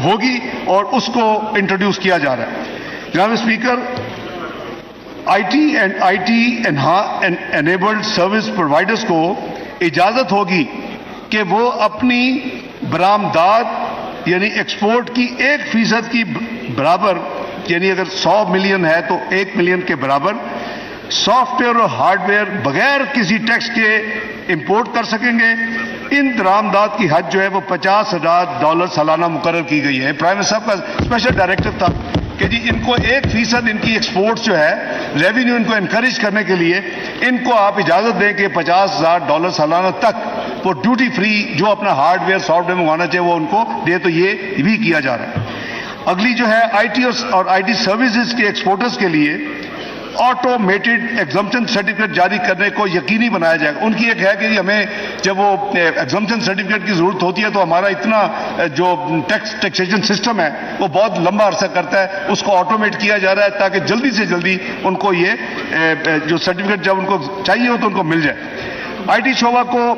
ہوگی اور اس کو انٹروڈیوس کیا جا رہا ہے۔ جناب speaker, I T enabled service providers کو اجازت ہوگی کہ وہ اپنی برآمدات یعنی ایکسپورٹ کی 1% کی برابر، یعنی اگر 100 ملین ہے تو 1 ملین کے برابر سافٹ ویئر اور ہارڈ ویئر بغیر کسی ٹیکس کے امپورٹ کر سکیں گے۔ ان درآمدات کی حد جو ہے وہ $50,000 سالانہ مقرر کی گئی ہے۔ پرائم منسٹر صاحب کا اسپیشل ڈائریکٹر تھا کہ جی ان کو 1% ان کی ایکسپورٹ جو ہے ریونیو ان کو انکریج کرنے کے لیے ان کو آپ اجازت دیں کہ $50,000 سالانہ تک وہ ڈیوٹی فری جو اپنا ہارڈ ویئر سافٹ ویئر منگوانا چاہیے وہ ان کو دے، تو یہ بھی کیا جا رہا ہے۔ اگلی جو ہے آئی ٹی اور آئی ٹی سروسز کے ایکسپورٹرز کے لیے آٹومیٹڈ ایگزمپشن سرٹیفکیٹ جاری کرنے کو یقینی بنایا جائے گا۔ ان کی ایک ہے کہ ہمیں جب وہ ایگزمپشن سرٹیفکیٹ کی ضرورت ہوتی ہے تو ہمارا اتنا جو ٹیکسیشن سسٹم ہے وہ بہت لمبا عرصہ کرتا ہے، اس کو آٹومیٹ کیا جا رہا ہے تاکہ جلدی سے جلدی ان کو یہ جو سرٹیفکیٹ جب ان کو چاہیے ہو تو ان کو مل جائے۔ آئی ٹی شعبہ کو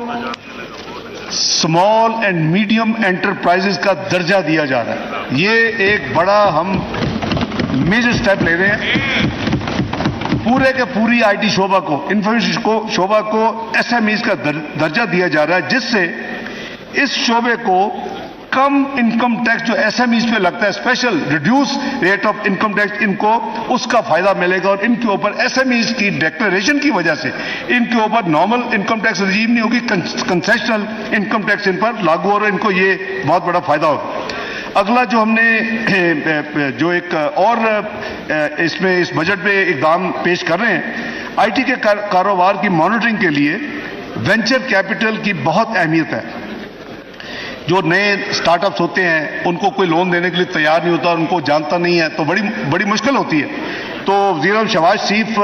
اسمال اینڈ میڈیم انٹرپرائزز کا درجہ دیا جا رہا ہے۔ یہ ایک بڑا ہم میجر اسٹیپ لے رہے ہیں۔ پورے کے پوری آئی ٹی شعبہ کو، انفارمیشن شعبہ کو ایس ایم ایز کا درجہ دیا جا رہا ہے، جس سے اس شعبے کو کم انکم ٹیکس جو ایس ایم ایز پہ لگتا ہے، special reduced rate of income tax, ان کو اس کا فائدہ ملے گا اور ان کے اوپر ایس ایم ایز کی ڈیکلریشن کی وجہ سے ان کے اوپر نارمل انکم ٹیکس رجیم نہیں ہوگی، کنسیشنل انکم ٹیکس ان پر لاگو ہو رہا ہے، ان کو یہ بہت بڑا فائدہ ہوگا۔ اگلا جو ہم نے جو ایک اور اس میں اس بجٹ میں اقدام پیش کر رہے ہیں، آئی ٹی کے کاروبار کی مانیٹرنگ کے لیے وینچر کیپٹل کی بہت اہمیت ہے۔ جو نئے سٹارٹ اپس ہوتے ہیں ان کو کوئی لون دینے کے لیے تیار نہیں ہوتا اور ان کو جانتا نہیں ہے تو بڑی مشکل ہوتی ہے. تو وزیر اعظم شہباز شریف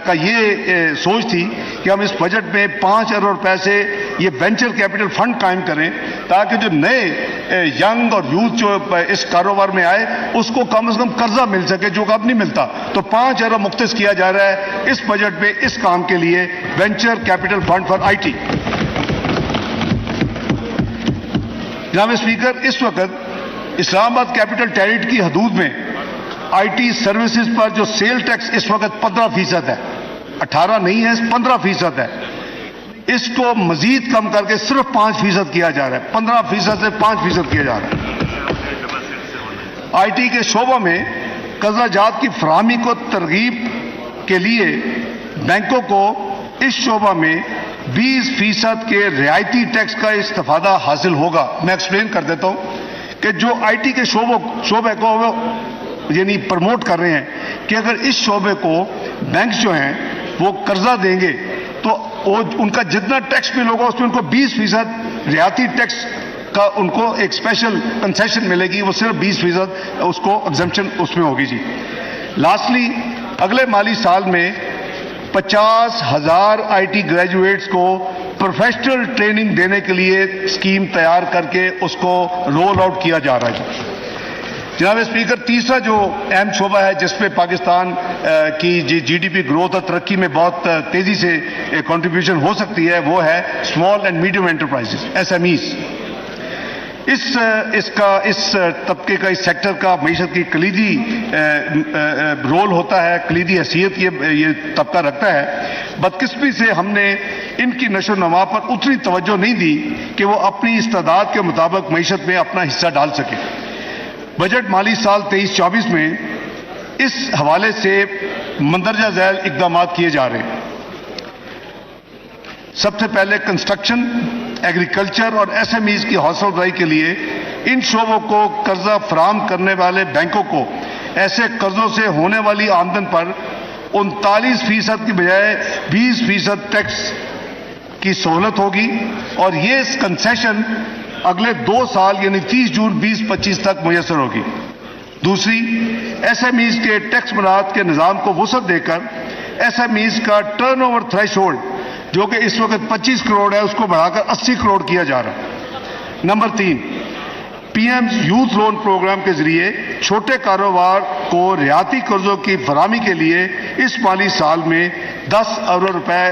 کا یہ سوچ تھی کہ ہم اس بجٹ میں 5 ارب روپے سے یہ وینچر کیپٹل فنڈ قائم کریں تاکہ جو نئے ینگ اور یوتھ جو اس کاروبار میں آئے اس کو کم از کم قرضہ مل سکے جو کہ اب نہیں ملتا. تو 5 ارب مختص کیا جا رہا ہے اس بجٹ میں اس کام کے لیے venture capital fund for I T. جناب اسپیکر، اس وقت اسلام آباد کیپٹل ٹیریٹری کی حدود میں آئی ٹی سروسز پر جو سیل ٹیکس اس وقت 15% ہے، 18 نہیں ہے، 15% ہے. اس کو مزید کم کر کے صرف 5% کیا جا رہا ہے، 15% سے 5% کیا جا رہا ہے. آئی ٹی کے شعبہ میں قرضہ جات کی فراہمی کو ترغیب کے لیے بینکوں کو اس شعبہ میں 20% کے رعایتی ٹیکس کا استفادہ حاصل ہوگا. میں ایکسپلین کر دیتا ہوں کہ جو آئی ٹی کے شعبے کو یعنی پروموٹ کر رہے ہیں کہ اگر اس شعبے کو بینکس جو ہیں وہ قرضہ دیں گے تو ان کا جتنا ٹیکس بل ہوگا اس میں ان کو 20% رعایتی ٹیکس کا ان کو ایک اسپیشل کنسیشن ملے گی، وہ صرف 20% اس کو ایگزمپشن اس میں ہوگی. جی لاسٹلی، اگلے مالی سال میں 50,000 آئی ٹی گریجویٹس کو پروفیشنل ٹریننگ دینے کے لیے اسکیم تیار کر کے اس کو رول آؤٹ کیا جا رہا ہے. جناب اسپیکر، تیسرا جو اہم شعبہ ہے جس پہ پاکستان کی جی ڈی پی گروتھ اور ترقی میں بہت تیزی سے کنٹریبیوشن ہو سکتی ہے وہ ہے small and medium enterprises, S M Es. اس طبقے کا، اس سیکٹر کا معیشت کی کلیدی رول ہوتا ہے، کلیدی حیثیت یہ طبقہ رکھتا ہے. بدقسمتی سے ہم نے ان کی نشو و نما پر اتنی توجہ نہیں دی کہ وہ اپنی استعداد کے مطابق معیشت میں اپنا حصہ ڈال سکے. بجٹ مالی سال 23-24 میں اس حوالے سے مندرجہ ذیل اقدامات کیے جا رہے ہیں. سب سے پہلے کنسٹرکشن، ایگریکلچر اور ایس ایم ایز کی حوصلہ افزائی کے لیے ان شعبوں کو قرضہ فراہم کرنے والے بینکوں کو ایسے قرضوں سے ہونے والی آمدن پر 39% کی بجائے 20% ٹیکس کی سہولت ہوگی اور یہ کنسیشن اگلے 2 سال یعنی 30 جون 2025 تک میسر ہوگی. دوسری، ایس ایم ایز کے ٹیکس مراعات کے نظام کو وسعت دے کر ایس ایم ایز کا ٹرن اوور تھریش ہولڈ جو کہ اس وقت 25 کروڑ ہے اس کو بڑھا کر 80 کروڑ کیا جا رہا ہے. نمبر 3، P M youth loan program کے ذریعے چھوٹے کاروبار کو رعایتی قرضوں کی فراہمی کے لیے اس مالی سال میں 10 ارب روپے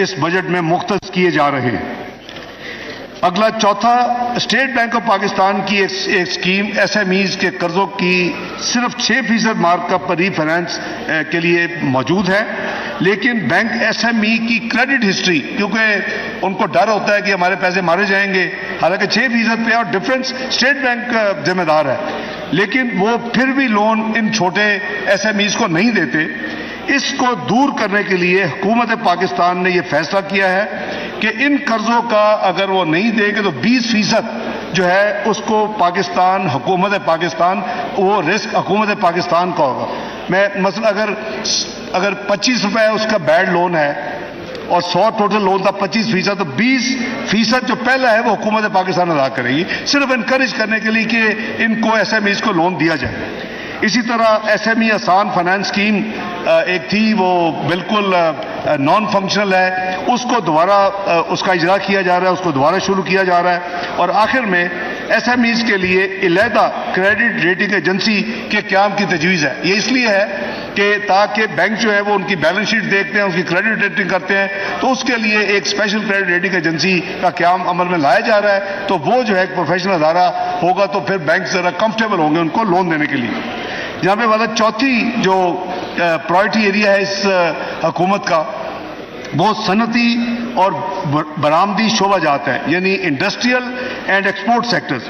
اس بجٹ میں مختص کیے جا رہے ہیں. اگلا چوتھا، اسٹیٹ بینک آف پاکستان کی ایک اسکیم ایس ایم ایز کے قرضوں کی صرف 6% مارک اپ پر ری فائنانس کے لیے موجود ہے، لیکن بینک ایس ایم ای کی کریڈٹ ہسٹری، کیونکہ ان کو ڈر ہوتا ہے کہ ہمارے پیسے مارے جائیں گے، حالانکہ 6% پہ اور ڈفرینس اسٹیٹ بینک ذمہ دار ہے، لیکن وہ پھر بھی لون ان چھوٹے ایس ایم ایز کو نہیں دیتے. اس کو دور کرنے کے لیے حکومت پاکستان نے یہ فیصلہ کیا ہے کہ ان قرضوں کا اگر وہ نہیں دیں گے تو 20% جو ہے اس کو پاکستان، حکومت پاکستان، وہ رسک حکومت پاکستان کا ہوگا. میں مثلا اگر 25 روپے اس کا بیڈ لون ہے اور 100 ٹوٹل لون تھا 25%، تو 20% جو پہلا ہے وہ حکومت پاکستان ادا کرے گی، صرف انکریج کرنے کے لیے کہ ان کو ایس ایم ایز کو لون دیا جائے. اسی طرح ایس ایم ای آسان فائنانس اسکیم ایک تھی، وہ بالکل نان فنکشنل ہے، اس کو دوبارہ اس کا اجرا کیا جا رہا ہے، اس کو دوبارہ شروع کیا جا رہا ہے. اور آخر میں ایس ایم ایز کے لیے علیحدہ کریڈٹ ریٹنگ ایجنسی کے قیام کی تجویز ہے. یہ اس لیے ہے کہ تاکہ بینک جو ہے وہ ان کی بیلنس شیٹ دیکھتے ہیں، اس کی کریڈٹ ریٹنگ کرتے ہیں، تو اس کے لیے ایک اسپیشل کریڈٹ ریٹنگ ایجنسی کا قیام عمل میں لایا جا رہا ہے. تو وہ جو ہے ایک پروفیشنل ادارہ ہوگا تو پھر بینک ذرا کمفرٹیبل ہوں گے ان کو لون دینے کے لیے. یہاں پہ والا چوتھی جو پرائرٹی ایریا ہے اس حکومت کا وہ صنعتی اور برآمدی شعبہ جات ہے، یعنی انڈسٹریل اینڈ ایکسپورٹ سیکٹرز.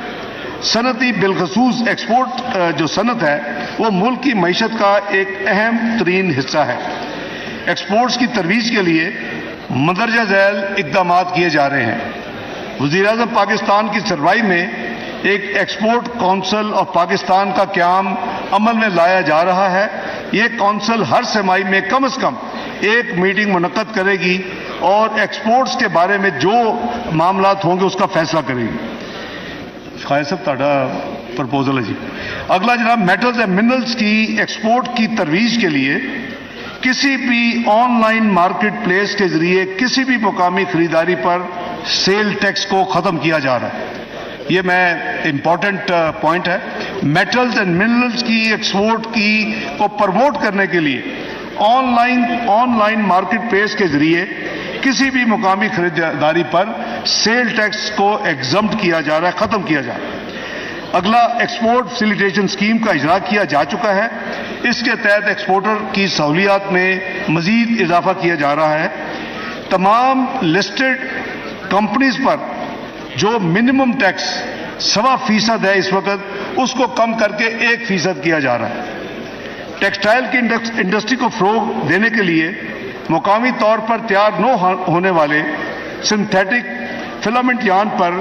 صنعتی بالخصوص ایکسپورٹ جو صنعت ہے وہ ملک کی معیشت کا ایک اہم ترین حصہ ہے. ایکسپورٹس کی ترویج کے لیے مندرجہ ذیل اقدامات کیے جا رہے ہیں. وزیر اعظم پاکستان کی سربراہی میں ایک ایکسپورٹ کونسل آف پاکستان کا قیام عمل میں لایا جا رہا ہے. یہ کونسل ہر سہ ماہی میں کم از کم ایک میٹنگ منعقد کرے گی اور ایکسپورٹس کے بارے میں جو معاملات ہوں گے اس کا فیصلہ کرے گی. خواجہ صاحب تہاڈا پرپوزل ہے جی. اگلا جناب میٹلز اینڈ منرلز کی ایکسپورٹ کی ترویج کے لیے کسی بھی آن لائن مارکیٹ پلیس کے ذریعے کسی بھی مقامی خریداری پر سیل ٹیکس کو ختم کیا جا رہا ہے. یہ میں امپورٹنٹ پوائنٹ ہے. میٹلز اینڈ منرلز کی ایکسپورٹ کو پروموٹ کرنے کے لیے آن لائن مارکیٹ پلیس کے ذریعے کسی بھی مقامی خریداری پر سیل ٹیکس کو ایگزمپٹ کیا جا رہا ہے, ختم کیا جا رہا ہے. اگلا ایکسپورٹ فیسیلیٹیشن اسکیم کا اجرا کیا جا چکا ہے. اس کے تحت ایکسپورٹر کی سہولیات میں مزید اضافہ کیا جا رہا ہے. تمام لسٹڈ کمپنیز پر جو منیمم ٹیکس 1.25% ہے اس وقت, اس کو کم کر کے 1% کیا جا رہا ہے. ٹیکسٹائل کی انڈسٹری کو فروغ دینے کے لیے مقامی طور پر تیار نہ ہونے والے سنتھیٹک فلامنٹ یارن پر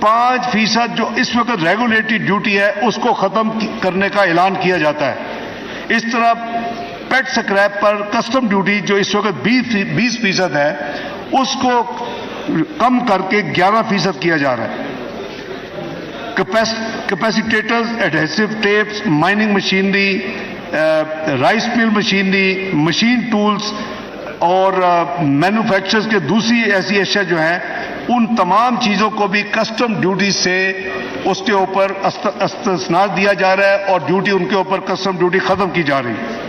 5% جو اس وقت ریگولیٹری ڈیوٹی ہے اس کو ختم کرنے کا اعلان کیا جاتا ہے. اس طرح پیٹ سکریپ پر کسٹم ڈیوٹی جو اس وقت 20% ہے اس کو کم کر کے 11% کیا جا رہا ہے. Capacitors, adhesive tapes, mining machinery, rice mill machinery, machine tools اور مینوفیکچرز کے دوسری ایسی اشیاء جو ہیں ان تمام چیزوں کو بھی کسٹم ڈیوٹی سے اس کے اوپر استثناء دیا جا رہا ہے اور ڈیوٹی ان کے اوپر کسٹم ڈیوٹی ختم کی جا رہی ہے.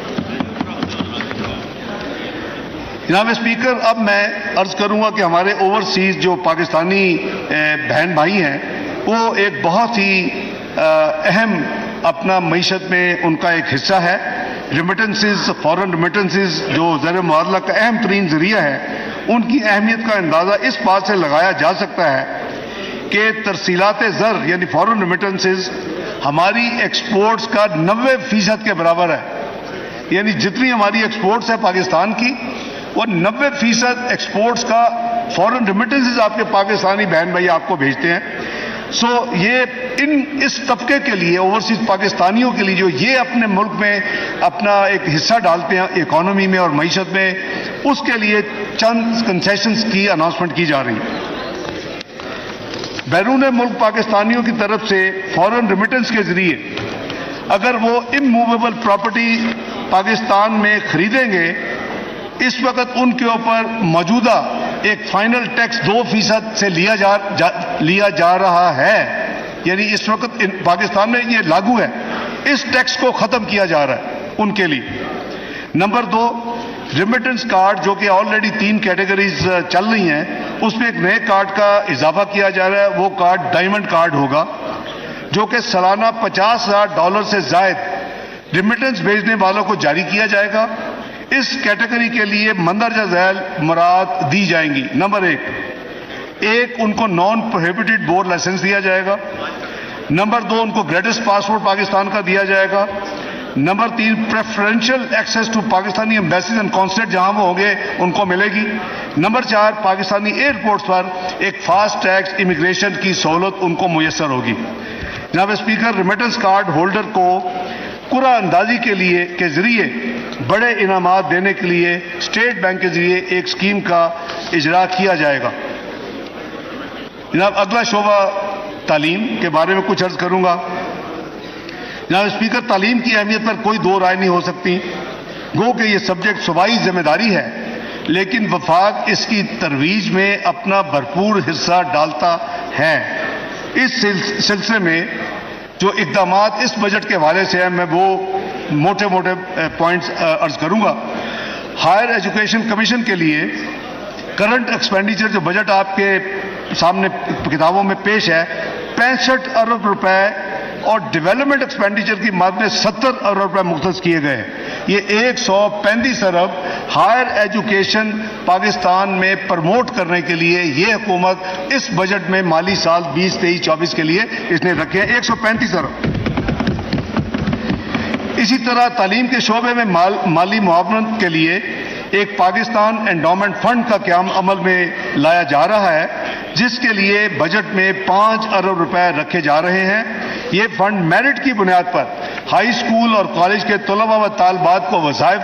جناب اسپیکر, اب میں عرض کروں گا کہ ہمارے اوورسیز جو پاکستانی بہن بھائی ہیں وہ ایک بہت ہی اہم اپنا معیشت میں ان کا ایک حصہ ہے. ریمیٹنسز, فورن ریمیٹنسز جو زر معادلہ کا اہم ترین ذریعہ ہے, ان کی اہمیت کا اندازہ اس بات سے لگایا جا سکتا ہے کہ ترسیلات زر یعنی فورن ریمیٹنسز ہماری ایکسپورٹس کا 90% کے برابر ہے. یعنی جتنی ہماری ایکسپورٹس ہے پاکستان کی وہ 90% ایکسپورٹس کا فورن ریمیٹنسز آپ کے پاکستانی بہن بھائی آپ کو بھیجتے ہیں. سو یہ اس طبقے کے لیے, اوورسیز پاکستانیوں کے لیے جو یہ اپنے ملک میں اپنا ایک حصہ ڈالتے ہیں اکانومی میں اور معیشت میں, اس کے لیے چند کنسیشنز کی اناؤنسمنٹ کی جا رہی ہے. بیرون ملک پاکستانیوں کی طرف سے فورن ریمیٹنس کے ذریعے اگر وہ اموویبل پراپرٹی پاکستان میں خریدیں گے, اس وقت ان کے اوپر موجودہ ایک فائنل ٹیکس 2% سے لیا جا رہا ہے. یعنی اس وقت پاکستان میں یہ لاگو ہے. اس ٹیکس کو ختم کیا جا رہا ہے ان کے لیے. نمبر 2, ریمیٹنس کارڈ جو کہ آلریڈی 3 کیٹیگریز چل رہی ہیں, اس میں ایک نئے کارڈ کا اضافہ کیا جا رہا ہے. وہ کارڈ ڈائمنڈ کارڈ ہوگا جو کہ سالانہ $50,000 سے زائد ریمیٹنس بھیجنے والوں کو جاری کیا جائے گا. اس کیٹیگری کے لیے مندرجہ ذیل مراعات دی جائیں گی. نمبر 1, ان کو نان پروہیبٹڈ بور لائسنس دیا جائے گا. نمبر 2, ان کو گریٹس پاسپورٹ پاکستان کا دیا جائے گا. Number 3, preferential access to Pakistani embassies and consulate جہاں وہ ہوں گے ان کو ملے گی. نمبر 4, پاکستانی ایئرپورٹس پر ایک فاسٹ ٹریک امیگریشن کی سہولت ان کو میسر ہوگی. جناب اسپیکر, ریمیٹنس کارڈ ہولڈر کو قرعہ اندازی کے ذریعے بڑے انعامات دینے کے لیے اسٹیٹ بینک کے ذریعے ایک اسکیم کا اجرا کیا جائے گا. جناب اگلا شعبہ تعلیم کے بارے میں کچھ عرض کروں گا. جناب اسپیکر, تعلیم کی اہمیت پر کوئی دو رائے نہیں ہو سکتی. گو کہ یہ سبجیکٹ صوبائی ذمہ داری ہے, لیکن وفاق اس کی ترویج میں اپنا بھرپور حصہ ڈالتا ہے. اس سلسلے میں جو اقدامات اس بجٹ کے حوالے سے ہیں میں وہ موٹے پوائنٹس عرض کروں گا. ہائر ایجوکیشن کمیشن کے لیے کرنٹ ایکسپینڈیچر جو بجٹ آپ کے سامنے کتابوں میں پیش ہے 65 ارب روپے اور ڈیولپمنٹ ایکسپینڈیچر کی مد میں 70 ارب روپے مختص کیے گئے ہیں. یہ 135 ارب ہائر ایجوکیشن پاکستان میں پروموٹ کرنے کے لیے یہ حکومت اس بجٹ میں مالی سال 2023-24 کے لیے اس نے رکھے ہیں 135 ارب. اسی طرح تعلیم کے شعبے میں مالی معاونت کے لیے ایک پاکستان انڈومنٹ فنڈ کا قیام عمل میں لایا جا رہا ہے, جس کے لیے بجٹ میں 5 ارب روپے رکھے جا رہے ہیں. یہ فنڈ میرٹ کی بنیاد پر ہائی اسکول اور کالج کے طلباء و طالبات کو وظائف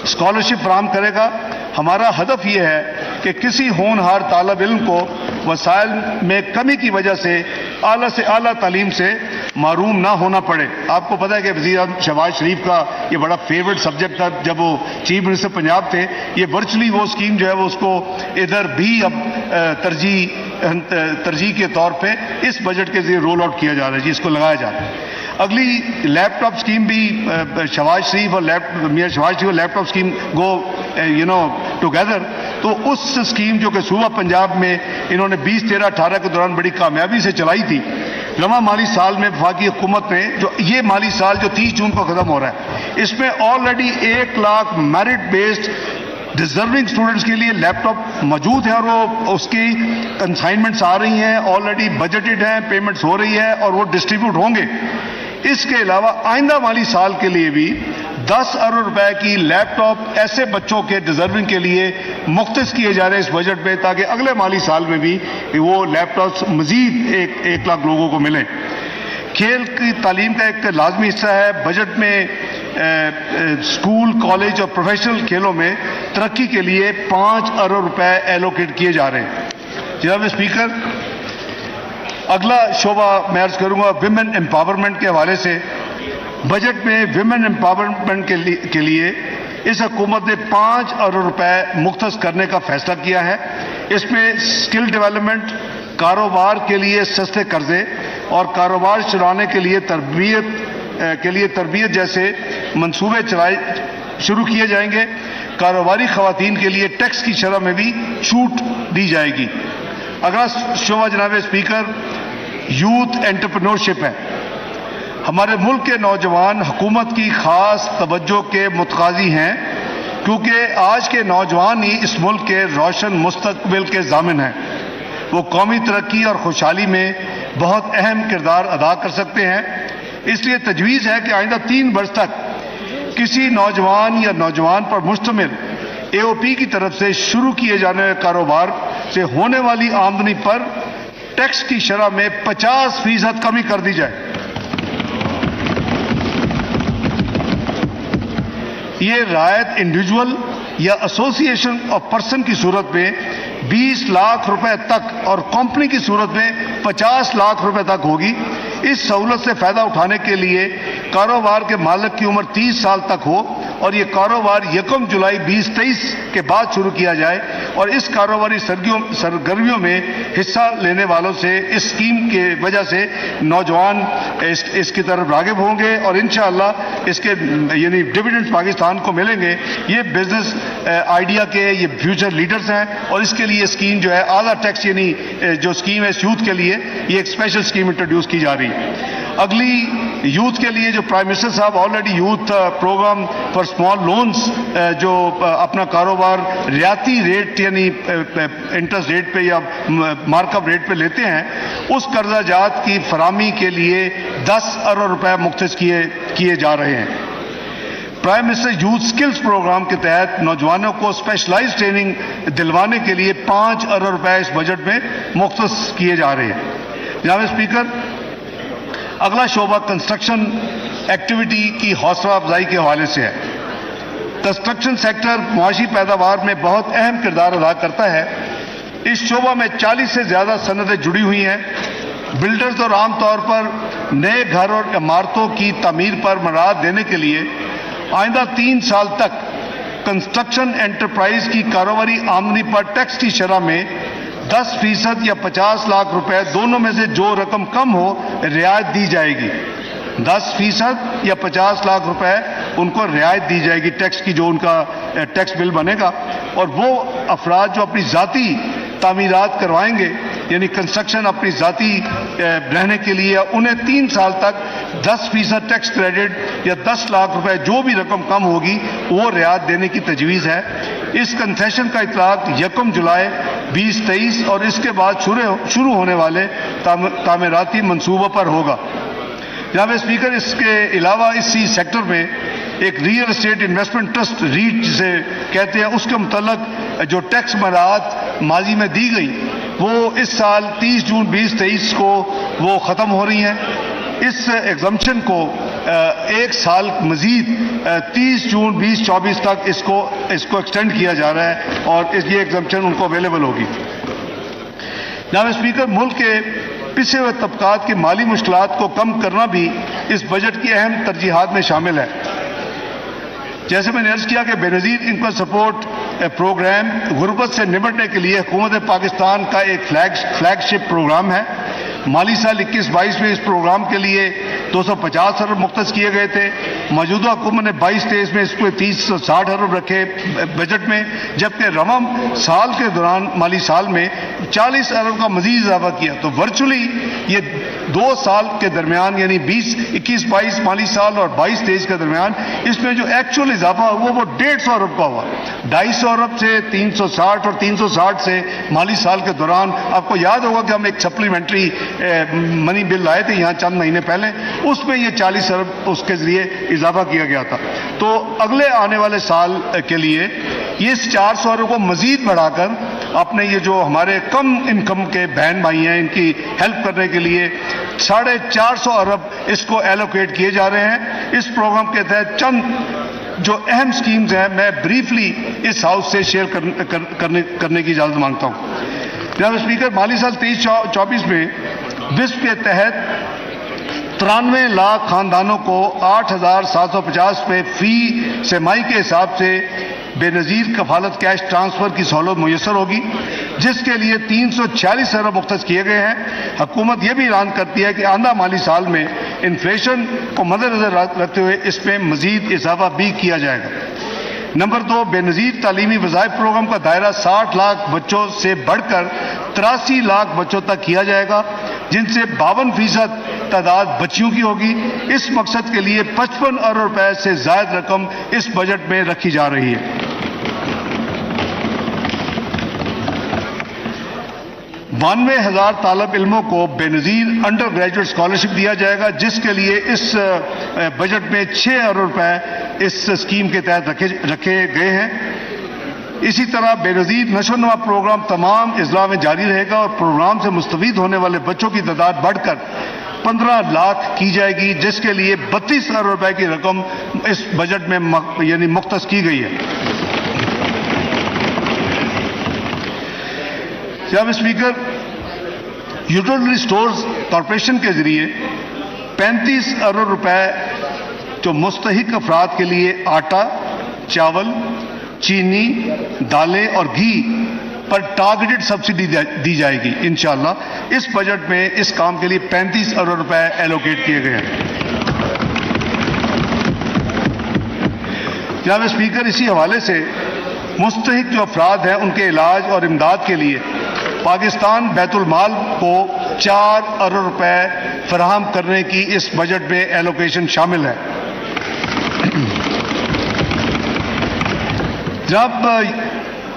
اسکالرشپ فراہم کرے گا. ہمارا ہدف یہ ہے کہ کسی ہونہار طالب علم کو وسائل میں کمی کی وجہ سے اعلیٰ تعلیم سے محروم نہ ہونا پڑے۔ آپ کو پتہ ہے کہ وزیر اعظم شہباز شریف کا یہ بڑا فیوریٹ سبجیکٹ تھا جب وہ چیف منسٹر پنجاب تھے۔ یہ ورچولی وہ اسکیم جو ہے وہ اس کو ادھر بھی اب ترجیح کے طور پہ اس بجٹ کے ذریعے رول آؤٹ کیا جا رہا ہے، اس کو لگایا جا رہا ہے۔ اگلی لیپ ٹاپ اسکیم بھی شہباز شریف اور میاں شہباز شریف اور لیپ ٹاپ اسکیم گو ٹوگیدر۔ تو اس اسکیم جو کہ صوبہ پنجاب میں انہوں نے 2013-18 کے دوران بڑی کامیابی سے چلائی تھی، رواں مالی سال میں وفاقی حکومت نے جو یہ مالی سال جو 30 جون کو ختم ہو رہا ہے، اس میں already 1 lakh merit based deserving students کے لیے لیپ ٹاپ موجود ہیں اور وہ اس کی کنسائنمنٹس آ رہی ہیں، آلریڈی بجٹڈ ہیں، پیمنٹس ہو رہی ہے اور وہ ڈسٹریبیوٹ ہوں گے۔ اس کے علاوہ آئندہ مالی سال کے لیے بھی 10 ارب روپے کی لیپ ٹاپ ایسے بچوں کے ڈیزرونگ کے لیے مختص کیے جا رہے ہیں اس بجٹ میں، تاکہ اگلے مالی سال میں بھی وہ لیپ ٹاپس مزید 1 لاکھ لوگوں کو ملیں۔ کھیل کی تعلیم کا ایک لازمی حصہ ہے۔ بجٹ میں اسکول، کالج اور پروفیشنل کھیلوں میں ترقی کے لیے 5 ارب روپے ایلوکیٹ کیے جا رہے ہیں۔ جناب اسپیکر، اگلا شعبہ میں عرض کروں گا ویمن امپاورمنٹ کے حوالے سے۔ بجٹ میں ویمن امپاورمنٹ کے لیے اس حکومت نے 5 ارب روپے مختص کرنے کا فیصلہ کیا ہے۔ اس میں اسکل ڈیولپمنٹ، کاروبار کے لیے سستے قرضے اور کاروبار چلانے کے لیے تربیت جیسے منصوبے شروع کیے جائیں گے۔ کاروباری خواتین کے لیے ٹیکس کی شرح میں بھی چھوٹ دی جائے گی۔ اگلا شعبہ جناب اسپیکر یوتھ انٹرپرینورشپ ہے۔ ہمارے ملک کے نوجوان حکومت کی خاص توجہ کے متقاضی ہیں، کیونکہ آج کے نوجوان ہی اس ملک کے روشن مستقبل کے ضامن ہیں۔ وہ قومی ترقی اور خوشحالی میں بہت اہم کردار ادا کر سکتے ہیں۔ اس لیے تجویز ہے کہ آئندہ 3 برس تک کسی نوجوان یا نوجوان پر مشتمل اے او پی کی طرف سے شروع کیے جانے والے کاروبار سے ہونے والی آمدنی پر ٹیکس کی شرح میں 50% کمی کر دی جائے۔ یہ رعایت انڈیویجول یا ایسوسی ایشن آف پرسن کی صورت میں 20 لاکھ روپے تک اور کمپنی کی صورت میں 50 لاکھ روپے تک ہوگی۔ اس سہولت سے فائدہ اٹھانے کے لیے کاروبار کے مالک کی عمر 30 سال تک ہو اور یہ کاروبار 1 جولائی 2023 کے بعد شروع کیا جائے، اور اس کاروباری سرگرمیوں میں حصہ لینے والوں سے اس اسکیم کی وجہ سے نوجوان اس کی طرف راغب ہوں گے اور انشاءاللہ اس کے ڈویڈنڈز پاکستان کو ملیں گے۔ یہ بزنس آئیڈیا کے یہ فیوچر لیڈرز ہیں اور اس کے لیے اسکیم جو ہے آدھا ٹیکس جو اسکیم ہے اس یوتھ کے لیے یہ ایک اسپیشل اسکیم انٹروڈیوس کی جا رہی ہے۔ اگلی یوتھ کے لیے جو پرائم منسٹر صاحب already youth program for small loans جو اپنا کاروبار رعایتی ریٹ انٹرسٹ ریٹ پہ یا مارک اپ ریٹ پہ لیتے ہیں، اس قرضہ جات کی فراہمی کے لیے 10 ارب روپے مختص کیے جا رہے ہیں۔ Prime minister youth skills program کے تحت نوجوانوں کو اسپیشلائز ٹریننگ دلوانے کے لیے 5 ارب روپے اس بجٹ میں مختص کیے جا رہے ہیں۔ جناب اسپیکر، اگلا شعبہ کنسٹرکشن ایکٹیویٹی کی حوصلہ افزائی کے حوالے سے ہے۔ کنسٹرکشن سیکٹر معاشی پیداوار میں بہت اہم کردار ادا کرتا ہے۔ اس شعبہ میں 40 سے زیادہ صنعتیں جڑی ہوئی ہیں۔ بلڈرز اور عام طور پر نئے گھر اور عمارتوں کی تعمیر پر مراعات دینے کے لیے آئندہ 3 سال تک کنسٹرکشن انٹرپرائز کی کاروباری آمدنی پر ٹیکس کی شرح میں 10% یا 50 لاکھ روپے دونوں میں سے جو رقم کم ہو رعایت دی جائے گی۔ 10% یا 50 لاکھ روپے ان کو رعایت دی جائے گی ٹیکس کی، جو ان کا ٹیکس بل بنے گا، اور وہ افراد جو اپنی ذاتی تعمیرات کروائیں گے یعنی کنسٹرکشن اپنی ذاتی رہنے کے لیے انہیں 3 سال تک 10% ٹیکس کریڈٹ یا 10 لاکھ روپے جو بھی رقم کم ہوگی وہ رعایت دینے کی تجویز ہے۔ اس کنسیشن کا اطلاق 1 جولائی 2023 اور اس کے بعد شروع ہونے والے تعمیراتی منصوبوں پر ہوگا۔ جناب اسپیکر، اس کے علاوہ اسی سیکٹر میں ایک real estate investment trust rate جسے کہتے ہیں، اس کے متعلق جو ٹیکس مراعات ماضی میں دی گئی وہ اس سال 30 جون 2023 کو وہ ختم ہو رہی ہیں۔ اس ایگزمپشن کو ایک سال مزید 30 جون 2024 تک اس کو ایکسٹینڈ کیا جا رہا ہے اور یہ ایگزمپشن ان کو اویلیبل ہوگی۔ جناب اسپیکر، ملک کے پسے ہوئے طبقات کی مالی مشکلات کو کم کرنا بھی اس بجٹ کی اہم ترجیحات میں شامل ہے۔ جیسے میں نے عرض کیا کہ بے نظیر انکم سپورٹ پروگرام غربت سے نمٹنے کے لیے حکومت پاکستان کا ایک فلیگ شپ پروگرام ہے۔ مالی سال 21-22 میں اس پروگرام کے لیے 250 ارب مختص کیے گئے تھے۔ موجودہ حکومت نے 22-23 میں اس کو 360 ارب رکھے بجٹ میں، جبکہ رواں سال کے دوران مالی سال میں 40 ارب کا مزید اضافہ کیا۔ تو ورچولی یہ 2 سال کے درمیان یعنی 21-22 مالی سال اور 22-23 کے درمیان اس میں جو ایکچوئل اضافہ ہوا وہ 150 ارب کا ہوا۔ 250 ارب سے 360 اور 360 سے مالی سال کے دوران آپ کو یاد ہوگا کہ ہم ایک سپلیمنٹری منی بل لائے تھے یہاں چند مہینے پہلے، اس میں یہ 40 ارب اس کے ذریعے اضافہ کیا گیا تھا۔ تو اگلے آنے والے سال کے لیے یہ 400 ارب کو مزید بڑھا کر اپنے یہ جو ہمارے کم انکم کے بہن بھائی ہیں ان کی ہیلپ کرنے کے لیے 450 ارب اس کو ایلوکیٹ کیے جا رہے ہیں۔ اس پروگرام کے تحت چند جو اہم سکیمز ہیں میں بریفلی اس ہاؤس سے شیئر کرنے کی اجازت مانگتا ہوں۔ جناب اسپیکر، مالی سال 23-24 میں وسپ کے تحت 93 لاکھ خاندانوں کو 8,750 روپے فی سہ ماہی کے حساب سے بے نظیر کفالت کیش ٹرانسفر کی سہولت میسر ہوگی، جس کے لیے 346 ارب مختص کیے گئے ہیں۔ حکومت یہ بھی اعلان کرتی ہے کہ آئندہ مالی سال میں انفلیشن کو مد نظر رکھتے ہوئے اس میں مزید اضافہ بھی کیا جائے گا۔ نمبر 2، بے نظیر تعلیمی وظائف پروگرام کا دائرہ 60 لاکھ بچوں سے بڑھ کر 83 لاکھ بچوں تک کیا جائے گا، جن سے 52% تعداد بچیوں کی ہوگی۔ اس مقصد کے لیے 55 ارب روپے سے زائد رقم اس بجٹ میں رکھی جا رہی ہے۔ 92,000 طالب علموں کو بے نظیر انڈر گریجویٹ اسکالرشپ دیا جائے گا، جس کے لیے اس بجٹ میں 6 ارب روپے اس اسکیم کے تحت رکھے گئے ہیں۔ اسی طرح بے نظیر نشو و نما پروگرام تمام اضلاع میں جاری رہے گا اور پروگرام سے مستفید ہونے والے بچوں کی تعداد بڑھ کر 15 لاکھ کی جائے گی، جس کے لیے 32 ارب روپے کی رقم اس بجٹ میں یعنی مختص کی گئی ہے۔ جناب اسپیکر، یوٹیلٹی سٹورز کارپوریشن کے ذریعے 35 ارب روپے جو مستحق افراد کے لیے آٹا، چاول، چینی، دالیں اور گھی پر ٹارگیٹڈ سبسڈی دی جائے گی انشاءاللہ۔ اس بجٹ میں اس کام کے لیے 35 ارب روپے ایلوکیٹ کیے گئے ہیں۔ جناب اسپیکر، اسی حوالے سے مستحق جو افراد ہیں ان کے علاج اور امداد کے لیے پاکستان بیت المال کو 4 ارب روپے فراہم کرنے کی اس بجٹ میں ایلوکیشن شامل ہے۔ جب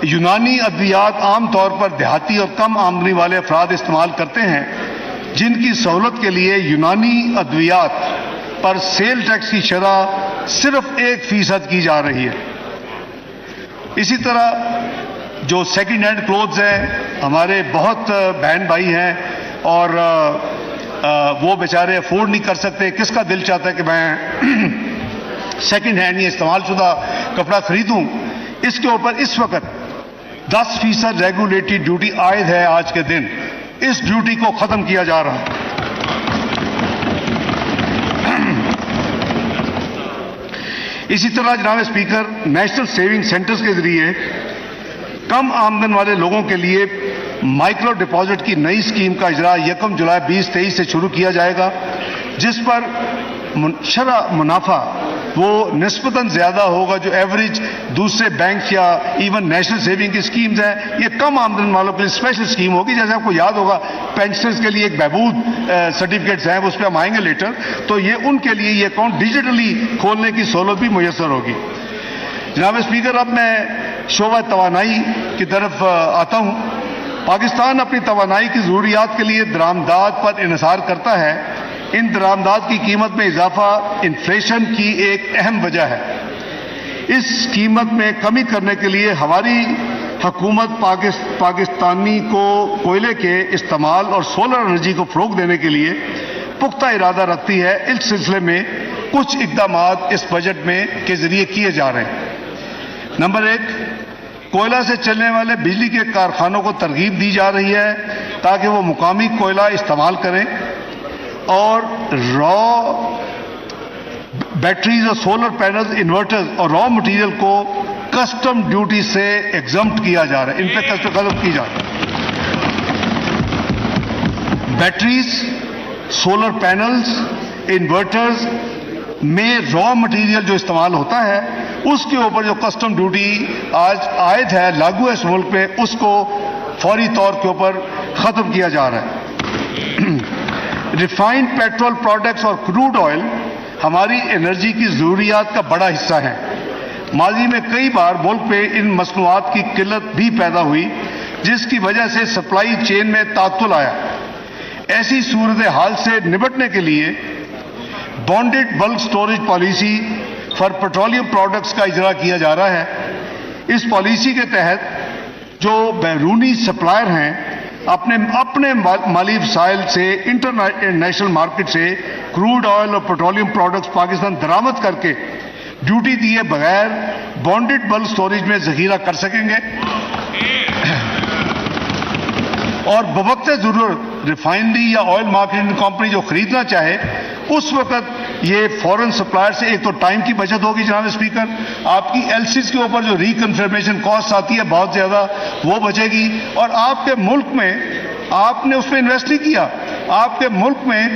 یونانی ادویات عام طور پر دیہاتی اور کم آمدنی والے افراد استعمال کرتے ہیں، جن کی سہولت کے لیے یونانی ادویات پر سیل ٹیکس کی شرح صرف 1% کی جا رہی ہے۔ اسی طرح جو سیکنڈ ہینڈ کلوتھز ہیں، ہمارے بہت بہن بھائی ہیں اور وہ بیچارے افورڈ نہیں کر سکتے، کس کا دل چاہتا ہے کہ میں سیکنڈ ہینڈ یا استعمال شدہ کپڑا خریدوں، اس کے اوپر اس وقت 10% ریگولیٹری ڈیوٹی عائد ہے۔ آج کے دن اس ڈیوٹی کو ختم کیا جا رہا ہے۔ اسی طرح جناب اسپیکر، نیشنل سیونگ سینٹرز کے ذریعے کم آمدن والے لوگوں کے لیے مائکرو ڈپازٹ کی نئی اسکیم کا اجرا 1 جولائی 2023 سے شروع کیا جائے گا، جس پر شرح منافع وہ نسبتاً زیادہ ہوگا جو ایوریج دوسرے بینک یا ایون نیشنل سیونگ کی اسکیمز ہیں۔ یہ کم آمدن والوں کے لیے اسپیشل اسکیم ہوگی، جیسے آپ کو یاد ہوگا پینشنرز کے لیے ایک بہبود سرٹیفکیٹس ہیں، اس پہ ہم آئیں گے لیٹر، تو یہ ان کے لیے یہ اکاؤنٹ ڈیجیٹلی کھولنے کی سہولت بھی میسر ہوگی۔ جناب اسپیکر، اب میں شعبہ توانائی کی طرف آتا ہوں۔ پاکستان اپنی توانائی کی ضروریات کے لیے درآمدات پر انحصار کرتا ہے۔ ان درآمدات کی قیمت میں اضافہ انفلیشن کی ایک اہم وجہ ہے۔ اس قیمت میں کمی کرنے کے لیے ہماری حکومت پاکستانی کو کوئلے کے استعمال اور سولر انرجی کو فروغ دینے کے لیے پختہ ارادہ رکھتی ہے۔ اس سلسلے میں کچھ اقدامات اس بجٹ میں کے ذریعے کیے جا رہے ہیں۔ نمبر 1، کوئلہ سے چلنے والے بجلی کے کارخانوں کو ترغیب دی جا رہی ہے تاکہ وہ مقامی کوئلہ استعمال کریں، اور را بیٹریز اور سولر پینلز، انورٹرز اور را مٹیریل کو کسٹم ڈیوٹی سے ایگزمپٹ کیا جا رہا ہے، ان پہ کسٹم ختم کی جا رہی ہے۔ بیٹریز، سولر پینلز، انورٹرز میں را مٹیریل جو استعمال ہوتا ہے اس کے اوپر جو کسٹم ڈیوٹی آج عائد ہے، لاگو ہے اس ملک میں، اس کو فوری طور کے اوپر ختم کیا جا رہا ہے۔ ریفائنڈ پیٹرول پروڈکٹس اور کروڈ آئل ہماری انرجی کی ضروریات کا بڑا حصہ ہیں۔ ماضی میں کئی بار ملک میں ان مصنوعات کی قلت بھی پیدا ہوئی جس کی وجہ سے سپلائی چین میں تعطل آیا۔ ایسی صورتحال سے نمٹنے کے لیے bonded bulk storage policy for petroleum products کا اجرا کیا جا رہا ہے۔ اس پالیسی کے تحت جو بیرونی سپلائر ہیں اپنے مالی وسائل سے انٹرنیشنل مارکیٹ سے کروڈ آئل اور پیٹرولیم پروڈکٹس پاکستان درآمد کر کے ڈیوٹی دیے بغیر بانڈڈ بلک سٹوریج میں ذخیرہ کر سکیں گے، اور بوقت ضرورت ریفائنری یا آئل مارکیٹنگ کمپنی جو خریدنا چاہے اس وقت یہ فورن سپلائر سے ایک تو ٹائم کی بچت ہوگی جناب اسپیکر، آپ کی ایل سیز کے اوپر جو ریکنفرمیشن کاسٹ آتی ہے بہت زیادہ وہ بچے گی، اور آپ کے ملک میں آپ نے اس میں انویسٹ نہیں کیا، آپ کے ملک میں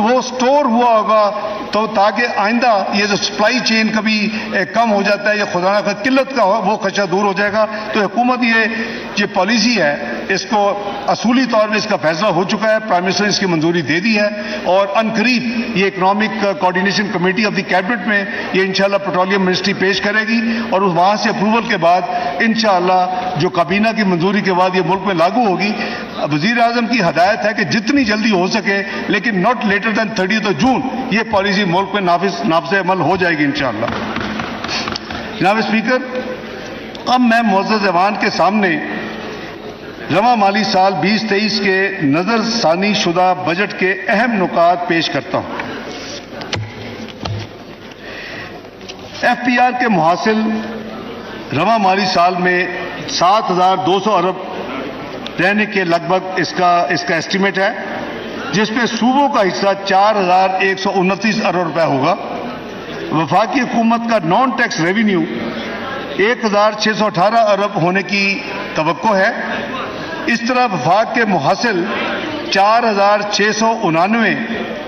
وہ سٹور ہوا ہوگا تو تاکہ آئندہ یہ جو سپلائی چین کبھی کم ہو جاتا ہے یا خدا نہ خواہ قلت کا وہ خدشہ دور ہو جائے گا۔ تو حکومت یہ پالیسی ہے اس کو اصولی طور پہ اس کا فیصلہ ہو چکا ہے، پرائم منسٹر نے اس کی منظوری دے دی ہے، اور عنقریب یہ economic coordination committee of the cabinet میں یہ انشاءاللہ پیٹرولیم منسٹری پیش کرے گی، اور وہاں سے اپروول کے بعد انشاءاللہ جو کابینہ کی منظوری کے بعد یہ ملک میں لاگو ہوگی۔ وزیر اعظم کی ہدایت ہے کہ جتنی جلدی ہو سکے لیکن ناٹ لیٹر دین 30 جون یہ پالیسی ملک میں نافذ عمل ہو جائے گی انشاءاللہ۔ جناب اسپیکر، اب میں معزز ایوان کے سامنے رواں مالی سال 2023 کے نظر ثانی شدہ بجٹ کے اہم نکات پیش کرتا ہوں۔ ایف پی آر کے محاصل رواں مالی سال میں 7,200 ارب رہنے کے لگ بھگ اس کا ایسٹیمیٹ ہے، جس میں صوبوں کا حصہ 4,129 ارب روپے ہوگا۔ وفاقی حکومت کا نان ٹیکس ریونیو 1,618 ارب ہونے کی توقع ہے۔ اس طرح وفاق کے محاصل 4,699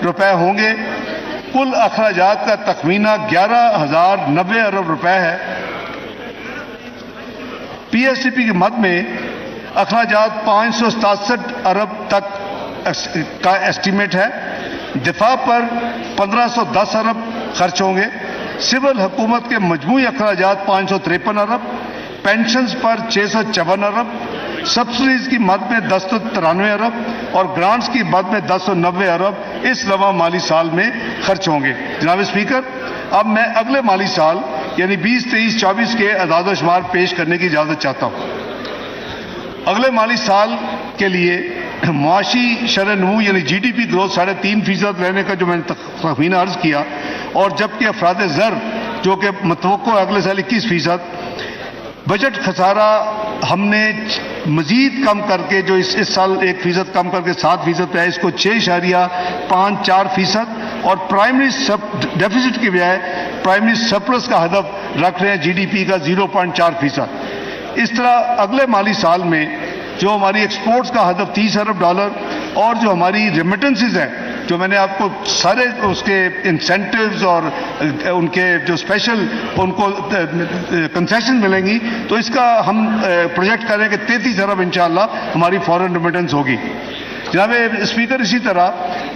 روپے ہوں گے۔ کل اخراجات کا تخمینہ 11,090 ارب روپے ہے۔ پی ایس ڈی پی کی مد میں اخراجات 567 ارب تک کا ایسٹیمیٹ ہے۔ دفاع پر 1,510 ارب خرچ ہوں گے۔ سول حکومت کے مجموعی اخراجات 553 ارب، پینشنز پر 654 ارب، سبسڈیز کی مد میں 1093 ارب اور گرانٹس کی مد میں 1090 ارب اس رواں مالی سال میں خرچ ہوں گے۔ جناب اسپیکر، اب میں اگلے مالی سال یعنی 2023-24 کے اعداد و شمار پیش کرنے کی اجازت چاہتا ہوں۔ اگلے مالی سال کے لیے معاشی شرح نمو یعنی جی ڈی پی گروتھ 3.5% رہنے کا جو میں نے تخمینہ عرض کیا، اور جبکہ افراد زر جو کہ متوقع ہے اگلے سال 21%، بجٹ خسارہ ہم نے مزید کم کر کے جو اس سال 1% کم کر کے 7% پہ ہے، اس کو 6.54% اور پرائمری ڈیفیسٹ کی بجائے پرائمری سرپلس کا ہدف رکھ رہے ہیں جی ڈی پی کا 0.4%۔ اس طرح اگلے مالی سال میں جو ہماری ایکسپورٹس کا ہدف $30 ارب اور جو ہماری ریمیٹنسز ہیں جو میں نے آپ کو سارے اس کے انسینٹیوز اور ان کے جو اسپیشل ان کو کنسیشن ملیں گی، تو اس کا ہم پروجیکٹ کریں کہ 33 ارب انشاءاللہ ہماری فورن ریمیٹنس ہوگی۔ جناب اسپیکر، اسی طرح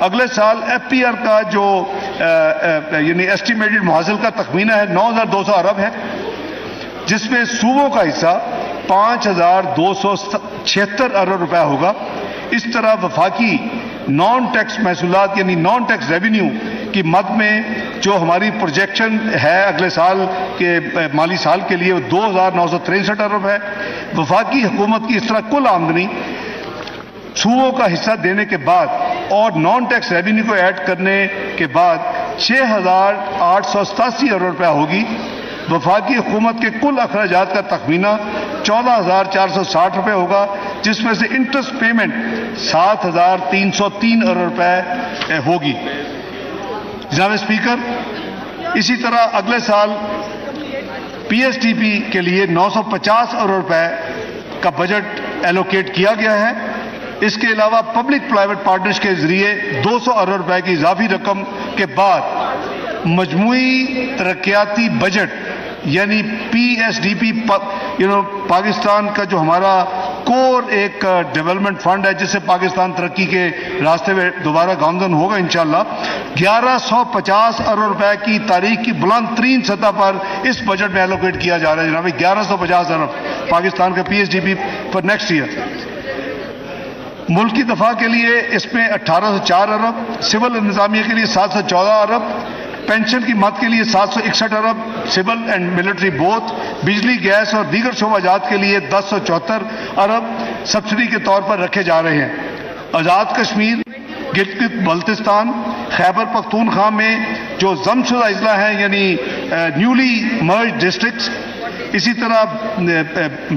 اگلے سال ایف پی آر کا جو یعنی ایسٹیمیٹڈ محاصل کا تخمینہ ہے 9,200 ارب ہے، جس میں صوبوں کا حصہ 5,276 ارب روپے ہوگا۔ اس طرح وفاقی نان ٹیکس محصولات یعنی نان ٹیکس ریونیو کی مد میں جو ہماری پروجیکشن ہے اگلے سال کے مالی سال کے لیے 2,963 ارب ہے۔ وفاقی حکومت کی اس طرح کل آمدنی صوبوں کا حصہ دینے کے بعد اور نان ٹیکس ریونیو کو ایڈ کرنے کے بعد 6,887 ارب روپے ہوگی۔ وفاقی حکومت کے کل اخراجات کا تخمینہ 14,460 روپے ہوگا، جس میں سے انٹرسٹ پیمنٹ 7,303 ارب روپے ہوگی۔ جناب اسپیکر، اسی طرح اگلے سال پی ایس ٹی پی کے لیے 950 ارب روپے کا بجٹ ایلوکیٹ کیا گیا ہے۔ اس کے علاوہ پبلک پرائیویٹ پارٹنرز کے ذریعے 200 ارب روپے کی اضافی رقم کے بعد مجموعی ترقیاتی بجٹ یعنی P S D P Pakistan کا جو ہمارا کور ایک ڈیولپمنٹ فنڈ ہے جس سے پاکستان ترقی کے راستے میں دوبارہ گامزن ہوگا انشاءاللہ، 1150 ارب روپے کی تاریخ کی بلند ترین سطح پر اس بجٹ میں ایلوکیٹ کیا جا رہا ہے جناب۔ 1150 ارب پاکستان کا پی ایس ڈی پی پر نیکسٹ ایئر۔ ملک کی دفاع کے لیے اس میں 1804 ارب، سول انتظامیہ کے لیے 714 ارب، پینشن کی مد کے لیے 761 ارب، سول اینڈ ملٹری بوتھ، بجلی گیس اور دیگر شعبہ جات کے لیے 1074 ارب سبسڈی کے طور پر رکھے جا رہے ہیں۔ آزاد کشمیر، گلگت بلتستان، خیبر پختونخوا میں جو ضم شدہ اضلاع ہیں یعنی نیولی مرج ڈسٹرکٹس، اسی طرح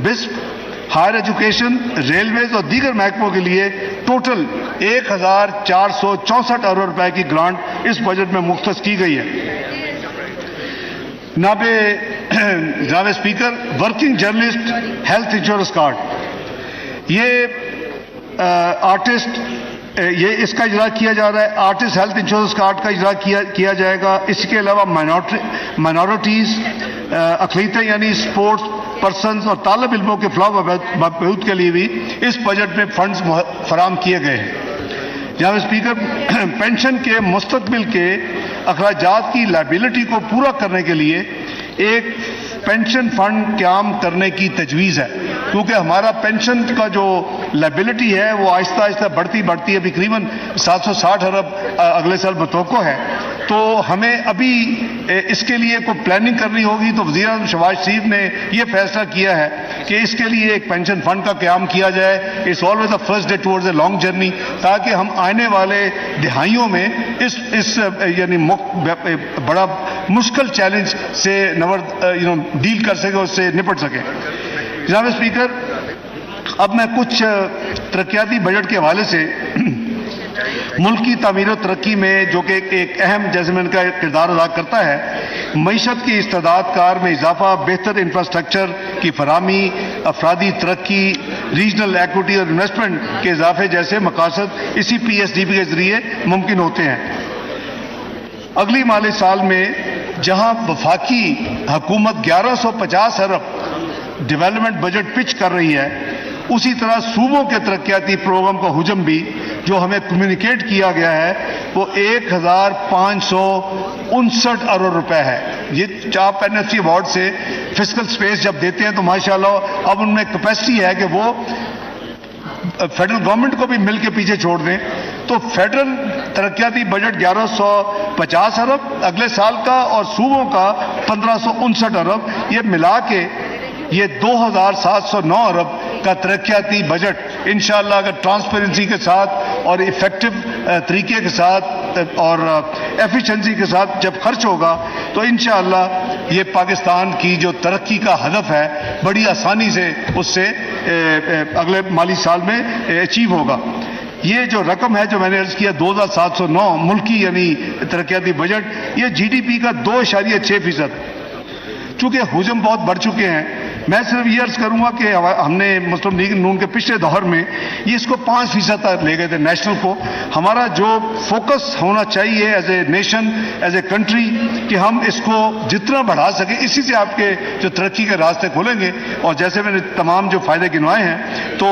بسپ، ہائر ایجوکیشن، ریلویز اور دیگر محکموں کے لیے ٹوٹل 1,464 ارب روپے کی گرانٹ اس بجٹ میں مختص کی گئی ہے۔ جناب speaker, working journalist health insurance card, یہ آرٹسٹ اس کا اجرا کیا جا رہا ہے۔ آرٹسٹ ہیلتھ انشورنس کارڈ کا اجرا کیا جائے گا۔ اس کے علاوہ مائنورٹیز، اقلیتیں یعنی اسپورٹس پرسنز اور طالب علموں کے فلاح و بہبود کے لیے بھی اس بجٹ میں فنڈز فراہم کیے گئے ہیں۔ جناب اسپیکر، پینشن کے مستقبل کے اخراجات کی لائبلٹی کو پورا کرنے کے لیے ایک پینشن فنڈ قیام کرنے کی تجویز ہے، کیونکہ ہمارا پینشن کا جو لائبلٹی ہے وہ آہستہ آہستہ بڑھتی ہے، تقریباً 760 ارب اگلے سال متوقع ہے۔ تو ہمیں ابھی اس کے لیے کوئی پلاننگ کرنی ہوگی، تو وزیر اعظم شہباز شریف نے یہ فیصلہ کیا ہے کہ اس کے لیے ایک پینشن فنڈ کا قیام کیا جائے۔ It's always a first day towards a long journey, تاکہ ہم آنے والے دہائیوں میں اس یعنی بڑا مشکل چیلنج سے ڈیل کر سکے، اس سے نپٹ سکے۔ جناب اسپیکر، اب میں کچھ ترقیاتی بجٹ کے حوالے سے ملک کی تعمیر و ترقی میں جو کہ ایک اہم جیسے میں ان کا کردار ادا کرتا ہے، معیشت کی استعداد کار میں اضافہ، بہتر انفراسٹرکچر کی فراہمی، افرادی ترقی، ریجنل ایکوٹی اور انویسٹمنٹ کے اضافے جیسے مقاصد اسی پی ایس ڈی پی کے ذریعے ممکن ہوتے ہیں۔ اگلی مالی سال میں جہاں وفاقی حکومت 1150 ارب ڈیولپمنٹ بجٹ پچ کر رہی ہے، اسی طرح صوبوں کے ترقیاتی پروگرام کا حجم بھی جو ہمیں کمیونیکیٹ کیا گیا ہے وہ 1,559 ارب روپے ہے۔ یہ آپ این ایف سی ایوارڈ سے فسکل سپیس جب دیتے ہیں تو ماشاءاللہ اب ان میں کیپیسٹی ہے کہ وہ فیڈرل گورنمنٹ کو بھی مل کے پیچھے چھوڑ دیں۔ تو فیڈرل ترقیاتی بجٹ 1150 ارب اگلے سال کا اور صوبوں کا 1559 ارب، یہ ملا کے یہ 2,709 ارب کا ترقیاتی بجٹ انشاءاللہ اگر ٹرانسپیرنسی کے ساتھ اور ایفیکٹو طریقے کے ساتھ اور ایفیشنسی کے ساتھ جب خرچ ہوگا تو انشاءاللہ یہ پاکستان کی جو ترقی کا ہدف ہے بڑی آسانی سے اس سے اگلے مالی سال میں اچیو ہوگا۔ یہ جو رقم ہے جو میں نے عرض کیا 2,709 ملکی یعنی ترقیاتی بجٹ، یہ جی ڈی پی کا 2.6% ہے۔ چونکہ حجم بہت بڑھ چکے ہیں، میں صرف یہ عرض کروں گا کہ ہم نے مسلم لیگ نون کے پچھلے دور میں یہ اس کو 5% تک لے گئے تھے نیشنل کو۔ ہمارا جو فوکس ہونا چاہیے as a nation, as a country, کہ ہم اس کو جتنا بڑھا سکیں، اسی سے آپ کے جو ترقی کے راستے کھولیں گے۔ اور جیسے میں نے تمام جو فائدے گنوائے ہیں، تو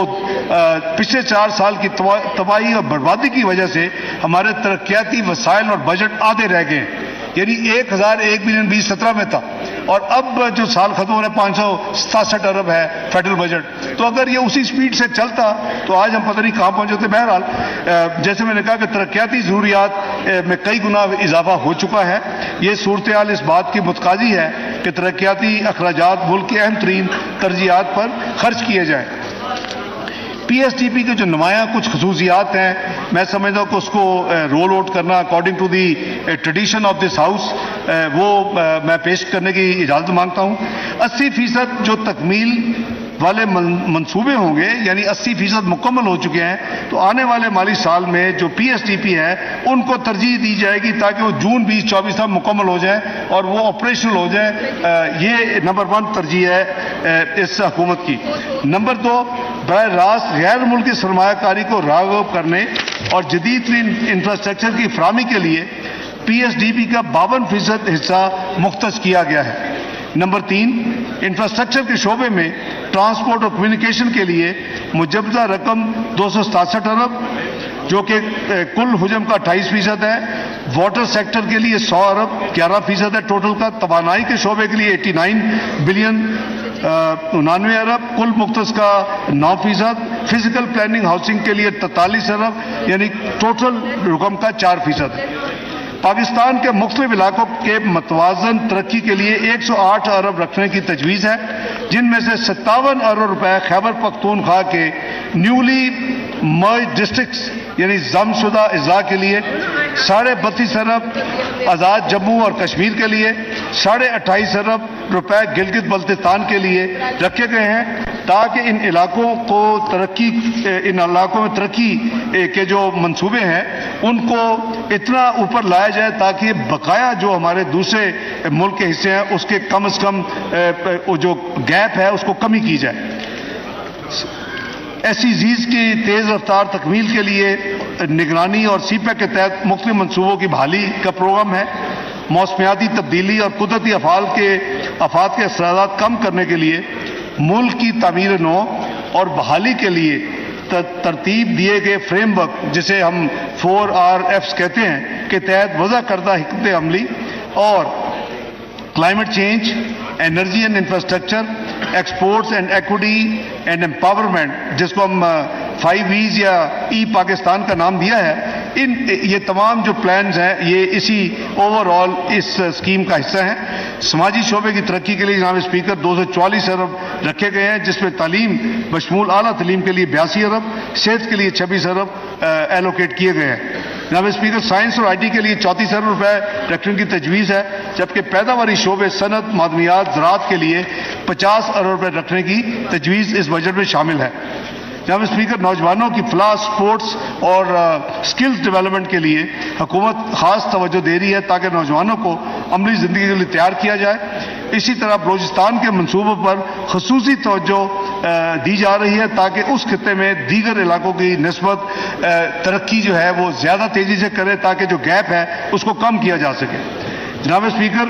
پچھلے 4 سال کی تباہی اور بربادی کی وجہ سے ہمارے ترقیاتی وسائل اور بجٹ آدھے رہ گئے، یعنی 1,001 بلین 2017 میں تھا، اور اب جو سال ختم ہو رہا ہے 567 ارب ہے فیڈرل بجٹ۔ تو اگر یہ اسی سپیڈ سے چلتا تو آج ہم پتہ نہیں کہاں پہنچے تھے۔ بہرحال جیسے میں نے کہا کہ ترقیاتی ضروریات میں کئی گنا اضافہ ہو چکا ہے۔ یہ صورتحال اس بات کی متقاضی ہے کہ ترقیاتی اخراجات ملک کے اہم ترین ترجیحات پر خرچ کیے جائیں۔ پی ایس ٹی پی کے جو نمایاں کچھ خصوصیات ہیں میں سمجھتا ہوں کہ اس کو رول آؤٹ کرنا according to the tradition of this house وہ میں پیش کرنے کی اجازت مانگتا ہوں. 80% جو تکمیل والے منصوبے ہوں گے یعنی 80% مکمل ہو چکے ہیں, تو آنے والے مالی سال میں جو پی ایس ٹی پی ہے ان کو ترجیح دی جائے گی تاکہ وہ جون 2024 تک مکمل ہو جائیں اور وہ آپریشنل ہو جائیں. یہ نمبر 1 ترجیح ہے اس حکومت کی. نمبر 2, براہ راست غیر ملکی سرمایہ کاری کو راغب کرنے اور جدید ترین انفراسٹرکچر کی فراہمی کے لیے پی ایس ڈی پی کا 52% حصہ مختص کیا گیا ہے. نمبر 3, انفراسٹرکچر کے شعبے میں ٹرانسپورٹ اور کمیونیکیشن کے لیے مجوزہ رقم 267 ارب جو کہ کل حجم کا 28% ہے. واٹر سیکٹر کے لیے 100 ارب 11% ہے ٹوٹل کا. توانائی کے شعبے کے لیے 89 بلین 99 ارب کل مختص کا 9%. فزیکل پلاننگ ہاؤسنگ کے لیے 43 ارب یعنی ٹوٹل رقم کا 4% ہے. پاکستان کے مختلف علاقوں کے متوازن ترقی کے لیے 108 ارب رکھنے کی تجویز ہے, جن میں سے 57 ارب روپے خیبر پختونخوا کے نیولی مرج ڈسٹرکٹس یعنی ضم شدہ اضلاع کے لیے, 32.5 ارب آزاد جموں اور کشمیر کے لیے, 28.5 ارب روپے گلگت بلتستان کے لیے رکھے گئے ہیں تاکہ ان علاقوں میں ترقی کے جو منصوبے ہیں ان کو اتنا اوپر لایا جائے تاکہ بقایا جو ہمارے دوسرے ملک کے حصے ہیں اس کے کم از کم جو گیپ ہے اس کو کمی کی جائے. ایسی زیز کی تیز رفتار تکمیل کے لیے نگرانی اور سی پیک کے تحت مختلف منصوبوں کی بحالی کا پروگرام ہے. موسمیاتی تبدیلی اور قدرتی آفات کے اثرات کم کرنے کے لیے ملک کی تعمیر نو اور بحالی کے لیے ترتیب دیے گئے فریم ورک جسے ہم 4RFs کہتے ہیں کے تحت وضع کردہ حکمت عملی اور climate change, energy and infrastructure, exports and equity and empowerment جس کو ہم 5E's یا پاکستان کا نام دیا ہے, یہ تمام جو پلانز ہیں یہ اسی اوور آل اس اسکیم کا حصہ ہیں. سماجی شعبے کی ترقی کے لیے جناب اسپیکر 244 ارب رکھے گئے ہیں جس میں تعلیم بشمول اعلیٰ تعلیم کے لیے 82 ارب, صحت کے لیے 26 ارب ایلوکیٹ کیے گئے ہیں. جناب اسپیکر سائنس اور IT کے لیے 34 ارب روپے رکھنے کی تجویز ہے, جبکہ پیداواری شعبے صنعت معدنیات زراعت کے لیے 50 ارب روپے رکھنے کی تجویز اس بجٹ میں شامل ہے. جناب اسپیکر نوجوانوں کی فلاح, سپورٹس اور سکلز ڈیولپمنٹ کے لیے حکومت خاص توجہ دے رہی ہے تاکہ نوجوانوں کو عملی زندگی کے لیے تیار کیا جائے. اسی طرح بلوچستان کے منصوبوں پر خصوصی توجہ دی جا رہی ہے تاکہ اس خطے میں دیگر علاقوں کی نسبت ترقی جو ہے وہ زیادہ تیزی سے کرے تاکہ جو گیپ ہے اس کو کم کیا جا سکے. جناب اسپیکر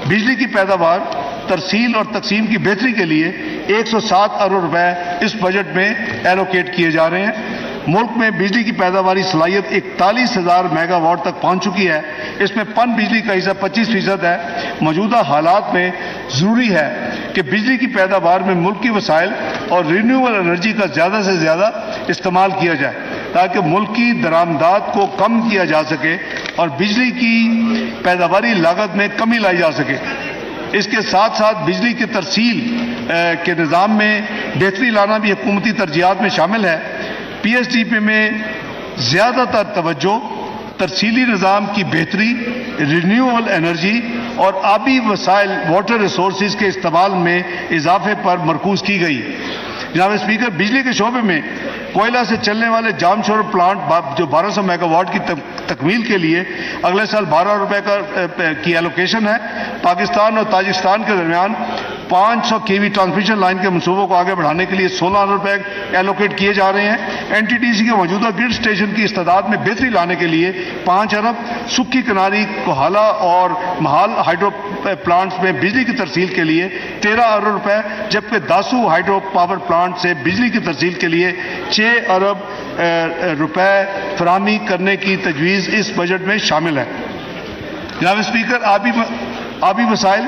بجلی کی پیداوار, ترسیل اور تقسیم کی بہتری کے لیے 107 ارب روپے اس بجٹ میں ایلوکیٹ کیے جا رہے ہیں. ملک میں بجلی کی پیداواری صلاحیت 41,000 میگا واٹ تک پہنچ چکی ہے. اس میں پن بجلی کا حصہ 25% ہے. موجودہ حالات میں ضروری ہے کہ بجلی کی پیداوار میں ملکی وسائل اور رینیوبل انرجی کا زیادہ سے زیادہ استعمال کیا جائے تاکہ ملکی درآمدات کو کم کیا جا سکے اور بجلی کی پیداواری لاگت میں کمی لائی جا سکے. اس کے ساتھ ساتھ بجلی کی ترسیل کے نظام میں بہتری لانا بھی حکومتی ترجیحات میں شامل ہے. پی ایس ڈی پی میں زیادہ تر توجہ ترسیلی نظام کی بہتری, رینیوبل انرجی اور آبی وسائل واٹر ریسورسز کے استعمال میں اضافے پر مرکوز کی گئی. جناب اسپیکر بجلی کے شعبے میں کوئلہ سے چلنے والے جام شور پلانٹ جو 1200 میگا واٹ کی تکمیل کے لیے اگلے سال 12 روپے کی ایلوکیشن ہے. پاکستان اور تاجکستان کے درمیان 500 kV ٹرانسمیشن لائن کے منصوبوں کو آگے بڑھانے کے لیے 16 ارب روپے ایلوکیٹ کیے جا رہے ہیں. NTTC کے موجودہ گرڈ اسٹیشن کی استعداد میں بہتری لانے کے لیے 5 ارب, سکی کناری, کوہالہ اور محال ہائیڈرو پلانٹس میں بجلی کی ترسیل کے لیے 13 ارب روپے, جبکہ داسو ہائیڈرو پاور پلانٹ سے بجلی کی ترسیل کے لیے 6 ارب روپے فراہمی کرنے کی تجویز اس بجٹ میں شامل ہے. جناب اسپیکر آبی وسائل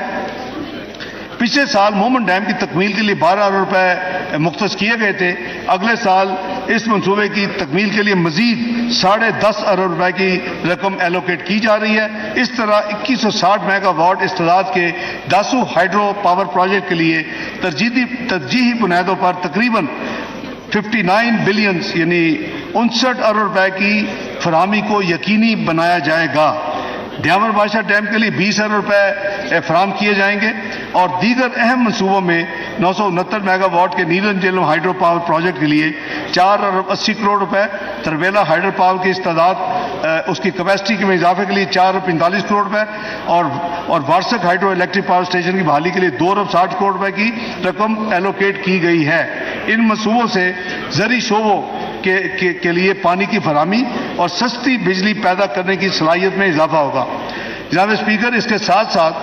پچھلے سال مومن ڈیم کی تکمیل کے لیے 12 ارب روپے مختص کیے گئے تھے. اگلے سال اس منصوبے کی تکمیل کے لیے مزید 10.5 ارب روپے کی رقم ایلوکیٹ کی جا رہی ہے. اس طرح 2160 میگا واٹ استعداد کے داسو ہائیڈرو پاور پروجیکٹ کے لیے ترجیحی بنیادوں پر تقریباً 59 بلین یعنی 59 ارب روپے کی فراہمی کو یقینی بنایا جائے گا۔ دیامر بادشاہ ڈیم کے لیے 20 ارب روپے فراہم کیے جائیں گے اور دیگر اہم منصوبوں میں 969 میگا واٹ کے نیلم جیلم ہائیڈرو پاور پروجیکٹ کے لیے 4 ارب 80 کروڑ روپے، تربیلا ہائیڈرو پاور کی استعداد اس کی کیپیسٹی میں اضافے کے لیے 4 ارب 45 کروڑ روپے اور وارسک ہائیڈرو الیکٹرک پاور اسٹیشن کی بحالی کے لیے 2 ارب 60 کروڑ روپے کی رقم ایلوکیٹ کی گئی ہے۔ ان منصوبوں سے زرعی شعبوں کے لیے پانی کی فراہمی اور سستی بجلی پیدا کرنے کی صلاحیت میں اضافہ ہوگا۔ جناب اسپیکر، اس کے ساتھ ساتھ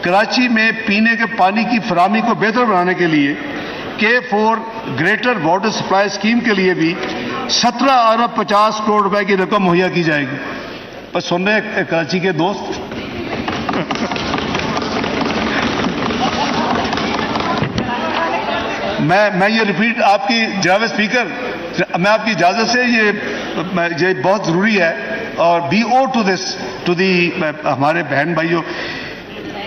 کراچی میں پینے کے پانی کی فراہمی کو بہتر بنانے کے لیے K4 greater water supply scheme کے لیے بھی 17 ارب 50 کروڑ روپے کی رقم مہیا کی جائے گی۔ بس سن رہے ہیں کراچی کے دوست؟ میں یہ ریپیٹ آپ کی جناب اسپیکر، میں آپ کی اجازت سے یہ بہت ضروری ہے اور we owe to this to the ہمارے بہن بھائیوں،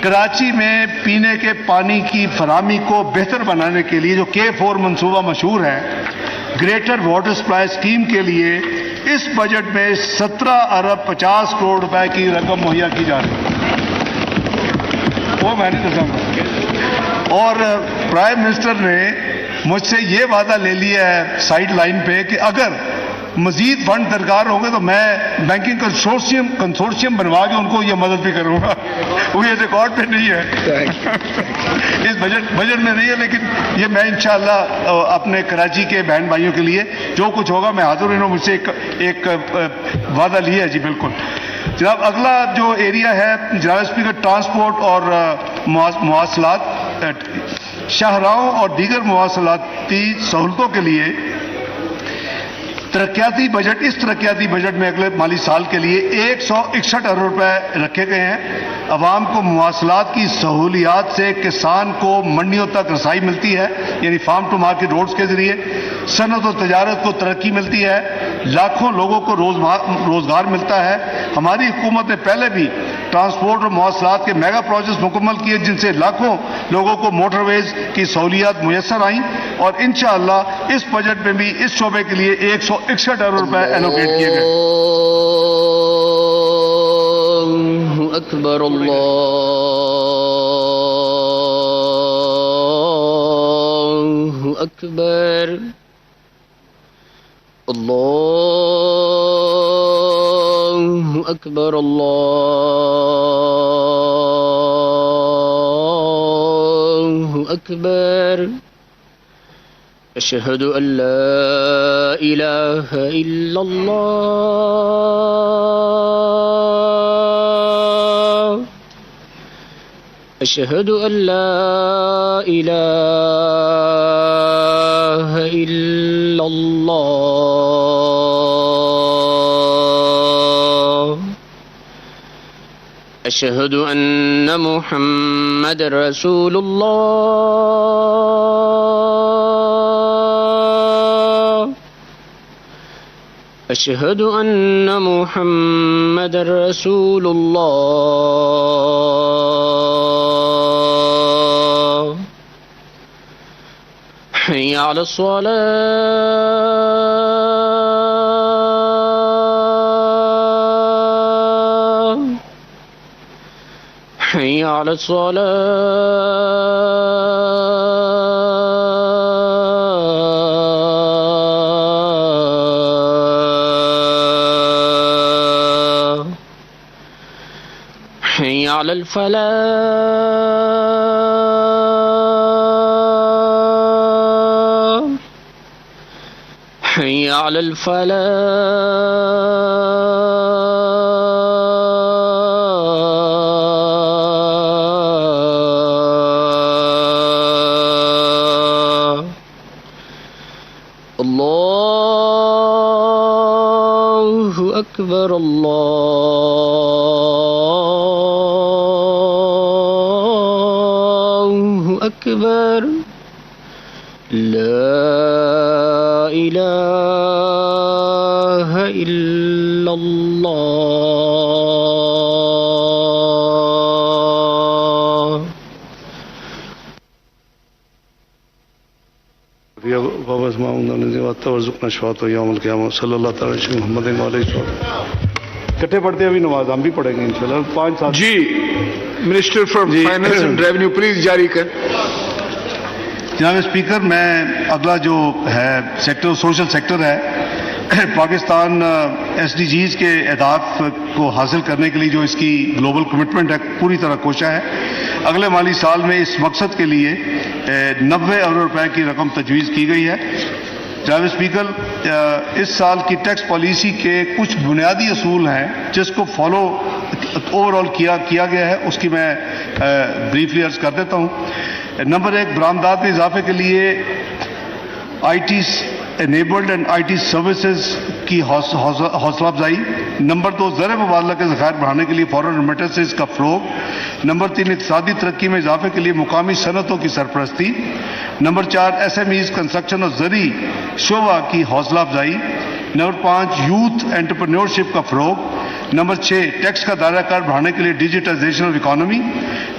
کراچی میں پینے کے پانی کی فراہمی کو بہتر بنانے کے لیے جو K4 منصوبہ مشہور ہے، گریٹر واٹر سپلائی اسکیم کے لیے اس بجٹ میں 17 ارب 50 کروڑ روپے کی رقم مہیا کی جا رہی ہے۔ وہ میں نے اور پرائم منسٹر نے مجھ سے یہ وعدہ لے لیا ہے سائیڈ لائن پہ کہ اگر مزید فنڈ درکار ہوں گے تو میں بینکنگ کنسورشیم بنوا کے ان کو یہ مدد بھی کروں گا۔ وہ یہ ریکارڈ پہ نہیں ہے، اس بجٹ میں نہیں ہے، لیکن یہ میں انشاءاللہ اپنے کراچی کے بہن بھائیوں کے لیے جو کچھ ہوگا میں حاضر ہوں۔ مجھ سے ایک وعدہ لیا ہے جی بالکل۔ جناب اگلا جو ایریا ہے جناب اسپیکر، ٹرانسپورٹ اور مواصلات، شاہراہوں اور دیگر مواصلاتی سہولتوں کے لیے ترقیاتی بجٹ، اس ترقیاتی بجٹ میں اگلے مالی سال کے لیے 161 ارب روپے رکھے گئے ہیں۔ عوام کو مواصلات کی سہولیات سے کسان کو منڈیوں تک رسائی ملتی ہے، یعنی فارم ٹو مارکیٹ روڈز کے ذریعے صنعت و تجارت کو ترقی ملتی ہے، لاکھوں لوگوں کو روزگار ملتا ہے۔ ہماری حکومت نے پہلے بھی ٹرانسپورٹ اور مواصلات کے میگا پروجیکٹس مکمل کیے جن سے لاکھوں لوگوں کو موٹر ویز کی سہولیات میسر آئیں اور انشاءاللہ اس بجٹ میں بھی اس شعبے کے لیے 161 ارب روپے ایلوکیٹ کیے گئے۔ اللہ اکبر، اللہ اکبر، اللہ اکبر، اللہ اکبر۔ اشہد ان لا الہ الا اللہ، اشہد ان لا الہ الا اللہ، اشہد ان محمد رسول اللہ، اشہد ان محمد رسول اللہ۔ حی علی الصلاة، حی علی الصلاة، حی علی الفلاح، حی علی الفلاح۔ اللہ اکبر، اللہ اکبر، لا الہ الا اللہ۔ تقبل منا وارزقنا شفاعته یوم القیامہ صلی اللہ تعالی علیہ محمد علیہ وسلم. کٹھے پڑھتے ہیں ابھی نماز ہم بھی پڑھیں گے انشاءاللہ 5-7. جی minister for finance and revenue please جاری کر. جناب اسپیکر میں اگلا جو ہے سیکٹر سوشل سیکٹر ہے پاکستان ایس ڈی جیز کے اہداف کو حاصل کرنے کے لیے جو اس کی گلوبل کمٹمنٹ ہے پوری طرح کوشاں ہے. اگلے مالی سال میں اس مقصد کے لیے 90 ارب روپے کی رقم تجویز کی گئی ہے. جناب اسپیکر اس سال کی ٹیکس پالیسی کے کچھ بنیادی اصول ہیں جس کو فالو اوور آل کیا گیا ہے، اس کی میں بریفلی عرض کر دیتا ہوں. نمبر 1 برآمدات میں اضافے کے لیے I T enabled and I T services کی حوصلہ افزائی. نمبر 2 زر مبادلہ کے ذخائر بڑھانے کے لیے فورن ریمیٹنسز کا فروغ. نمبر 3 اقتصادی ترقی میں اضافے کے لیے مقامی صنعتوں کی سرپرستی. نمبر 4 ایس ایم ایز کنسٹرکشن اور زرعی شعبہ کی حوصلہ افزائی. نمبر 5 یوتھ انٹرپرینیورشپ کا فروغ. نمبر 6 ٹیکس کا دائرہ کار بڑھانے کے لیے ڈیجیٹائزیشن آف اکانومی.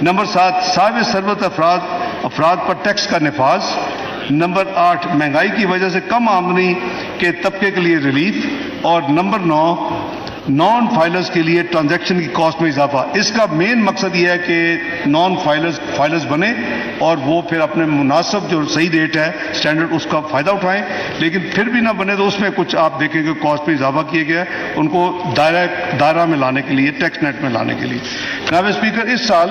نمبر 7 صاحب ثروت افراد پر ٹیکس کا نفاذ. نمبر 8 مہنگائی کی وجہ سے کم آمدنی کے طبقے کے لیے ریلیف. اور نمبر 9 نان فائلرز کے لیے ٹرانزیکشن کی کاسٹ میں اضافہ. اس کا مین مقصد یہ ہے کہ نان فائلرز بنے اور وہ پھر اپنے مناسب جو صحیح ریٹ ہے اسٹینڈرڈ اس کا فائدہ اٹھائیں، لیکن پھر بھی نہ بنے تو اس میں کچھ آپ دیکھیں کہ کاسٹ میں اضافہ کیا گیا ہے ان کو دائرہ میں لانے کے لیے، ٹیکس نیٹ میں لانے کے لیے. جناب اسپیکر اس سال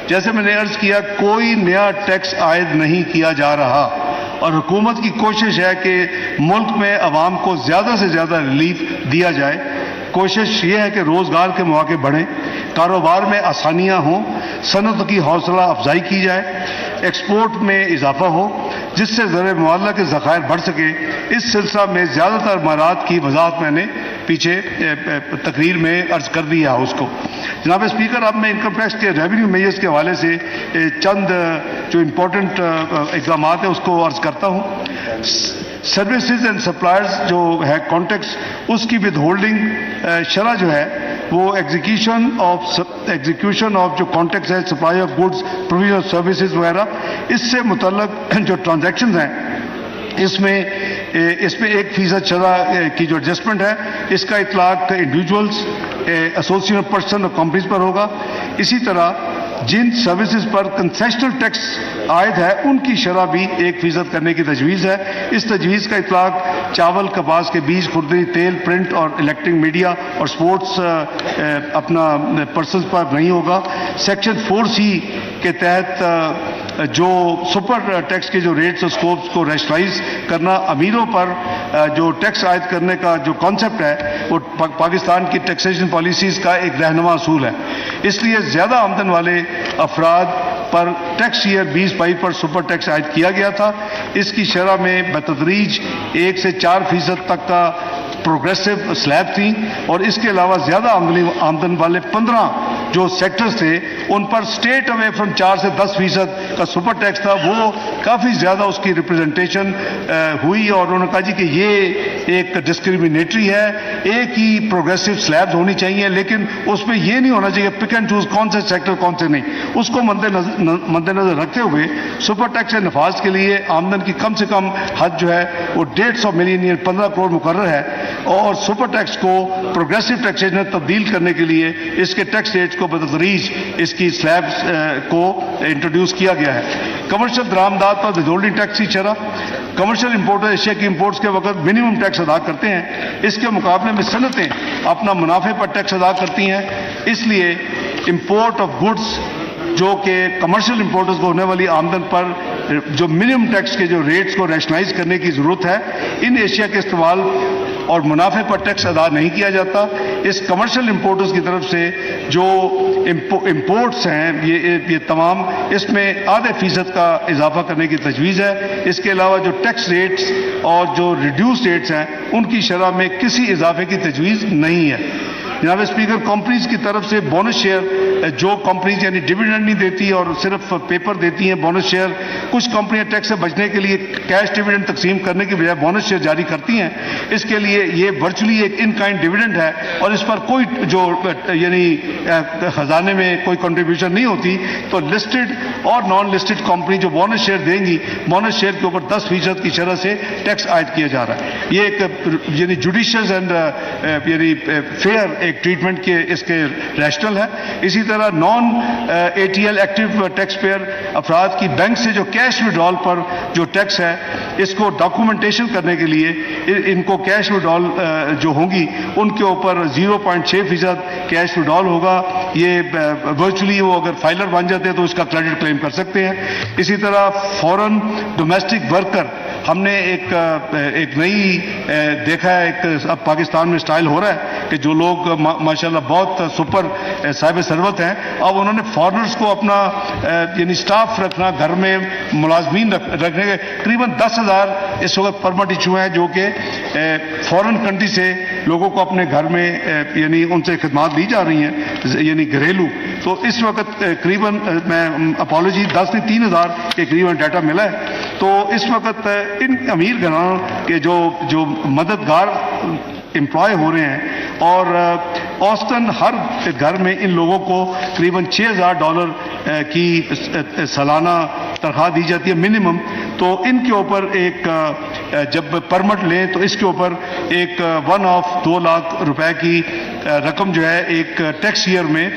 جیسے میں نے عرض کیا کوئی نیا ٹیکس عائد نہیں کیا جا رہا اور حکومت کی کوشش ہے کہ ملک میں عوام کو زیادہ سے زیادہ ریلیف دیا جائے. کوشش یہ ہے کہ روزگار کے مواقع بڑھیں، کاروبار میں آسانیاں ہوں، صنعت کی حوصلہ افزائی کی جائے، ایکسپورٹ میں اضافہ ہو جس سے زر مبادلہ کے ذخائر بڑھ سکے. اس سلسلہ میں زیادہ تر امارات کی وضاحت میں نے پیچھے تقریر میں عرض کر دیا ہے اس کو. جناب اسپیکر اب میں انکم ٹیکس کے ریونیو میجرز کے حوالے سے چند جو امپورٹنٹ اقدامات ہیں اس کو عرض کرتا ہوں. سروسز اینڈ سپلائرز جو ہے کانٹیکس اس کی ود ہولڈنگ شرح جو ہے وہ ایگزیکیوشن آف جو کانٹیکس ہے supply of goods provision of services وغیرہ اس سے متعلق جو ٹرانزیکشنز ہیں اس میں 1% شرح کی جو ایڈجسٹمنٹ ہے اس کا اطلاق انڈیویجولز ایسوسیشن آف پرسن اور کمپنیز پر ہوگا. اسی طرح جن سروسز پر کنسیشنل ٹیکس عائد ہے ان کی شرح بھی 1% کرنے کی تجویز ہے. اس تجویز کا اطلاق چاول، کپاس کے بیج، خوردنی تیل، پرنٹ اور الیکٹرک میڈیا اور سپورٹس اپنا پرسنز پر نہیں ہوگا. سیکشن 4C کے تحت جو سپر ٹیکس کے جو ریٹس اور سکوپس کو ریشنلائز کرنا، امیروں پر جو ٹیکس عائد کرنے کا جو کانسیپٹ ہے وہ پاکستان کی ٹیکسیشن پالیسیز کا ایک رہنما اصول ہے. اس لیے زیادہ آمدن والے افراد پر ٹیکس ایئر 2022 پر سپر ٹیکس عائد کیا گیا تھا. اس کی شرح میں بتدریج 1 سے 4% تک کا پروگریسو سلیب تھی اور اس کے علاوہ زیادہ آمدن والے 15 جو سیکٹرز تھے ان پر اسٹیٹ اوے فرام 4 سے 10% کا سپر ٹیکس تھا. وہ کافی زیادہ اس کی ریپرزنٹیشن ہوئی اور انہوں نے کہا جی کہ یہ ایک ڈسکریمنیٹری ہے، ایک ہی پروگریسو سلیبز ہونی چاہیے لیکن اس میں یہ نہیں ہونا چاہیے پک اینڈ چوز کون سے سیکٹر کون سے نہیں. اس کو مد نظر رکھتے ہوئے سپر ٹیکس کے نفاذ کے لیے آمدن کی کم سے کم حد جو ہے وہ 150 ملین یعنی 15 کروڑ مقرر ہے اور سپر ٹیکس کو پروگریسو ٹیکسیشن میں تبدیل کرنے کے لیے اس کے ٹیکس ریٹس کو بتدریج اس کی سلیبز کو انٹروڈیوس کیا گیا ہے. کمرشل درآمدات پر ودہولڈنگ ٹیکس کی شرح. کمرشل امپورٹر ایشیا کی امپورٹس کے وقت منیمم ٹیکس ادا کرتے ہیں، اس کے مقابلے میں صنعتیں اپنا منافع پر ٹیکس ادا کرتی ہیں. اس لیے امپورٹ آف گڈس جو کہ کمرشل امپورٹرز کو ہونے والی آمدن پر جو منیمم ٹیکس کے جو ریٹس کو ریشنلائز کرنے کی ضرورت ہے. ان ایشیا کے استعمال اور منافع پر ٹیکس ادا نہیں کیا جاتا. اس کمرشل امپورٹرز کی طرف سے جو امپورٹس ہیں یہ تمام اس میں 0.5% کا اضافہ کرنے کی تجویز ہے. اس کے علاوہ جو ٹیکس ریٹس اور جو ریڈیوس ریٹس ہیں ان کی شرح میں کسی اضافے کی تجویز نہیں ہے. جناب اسپیکر، کمپنیز کی طرف سے بونس شیئر جو کمپنیز یعنی ڈویڈنڈ نہیں دیتی اور صرف پیپر دیتی ہیں بونس شیئر، کچھ کمپنیاں ٹیکس سے بچنے کے لیے کیش ڈویڈنڈ تقسیم کرنے کی بجائے بونس شیئر جاری کرتی ہیں. اس کے لیے یہ ورچولی ایک ان کائنڈ ڈویڈنڈ ہے اور اس پر کوئی جو یعنی خزانے میں کوئی کنٹریبیوشن نہیں ہوتی. تو لسٹڈ اور نان لسٹڈ کمپنی جو بونس شیئر دیں گی، بونس شیئر کے اوپر 10% کی شرح سے ٹیکس عائد کیا جا رہا ہے. یہ ایک یعنی جوڈیشیس اینڈ یعنی فیئر ایک ٹریٹمنٹ کے اس کے ریشنل ہے. اسی طرح non ATL active tax payer افراد کی بینک سے جو کیش وڈرال پر جو ٹیکس ہے، اس کو ڈاکومنٹیشن کرنے کے لیے ان کو کیش وڈرال جو ہوں گی ان کے اوپر 0.6% کیش وڈرال ہوگا. یہ ورچولی وہ اگر فائلر بن جاتے ہیں تو اس کا کریڈٹ کلیم کر سکتے ہیں. اسی طرح فورن ڈومیسٹک ورکر ہم نے ایک نئی دیکھا ہے، ایک اب پاکستان میں سٹائل ہو رہا ہے کہ جو لوگ ماشاءاللہ بہت سپر صاحب ثروت ہیں، اب انہوں نے فارنرز کو اپنا یعنی سٹاف رکھنا، گھر میں ملازمین رکھنے کے تقریباً 10,000 اس وقت پرمٹ ایشو ہیں جو کہ فورن کنٹری سے لوگوں کو اپنے گھر میں یعنی ان سے خدمات دی جا رہی ہیں یعنی گھریلو. تو اس وقت قریباً میں اپالوجی 10 نہیں 3,000 کے قریباً ڈیٹا ملا ہے. تو اس وقت ان امیر گھرانوں کے جو مددگار امپلائے ہو رہے ہیں اور اوسطاً ہر گھر میں ان لوگوں کو قریباً $6,000 کی سالانہ تنخواہ دی جاتی ہے منیمم. تو ان کے اوپر ایک جب پرمٹ لیں تو اس کے اوپر ایک 1 آف 2 لاکھ روپے کی رقم جو ہے ایک ٹیکس ایئر میں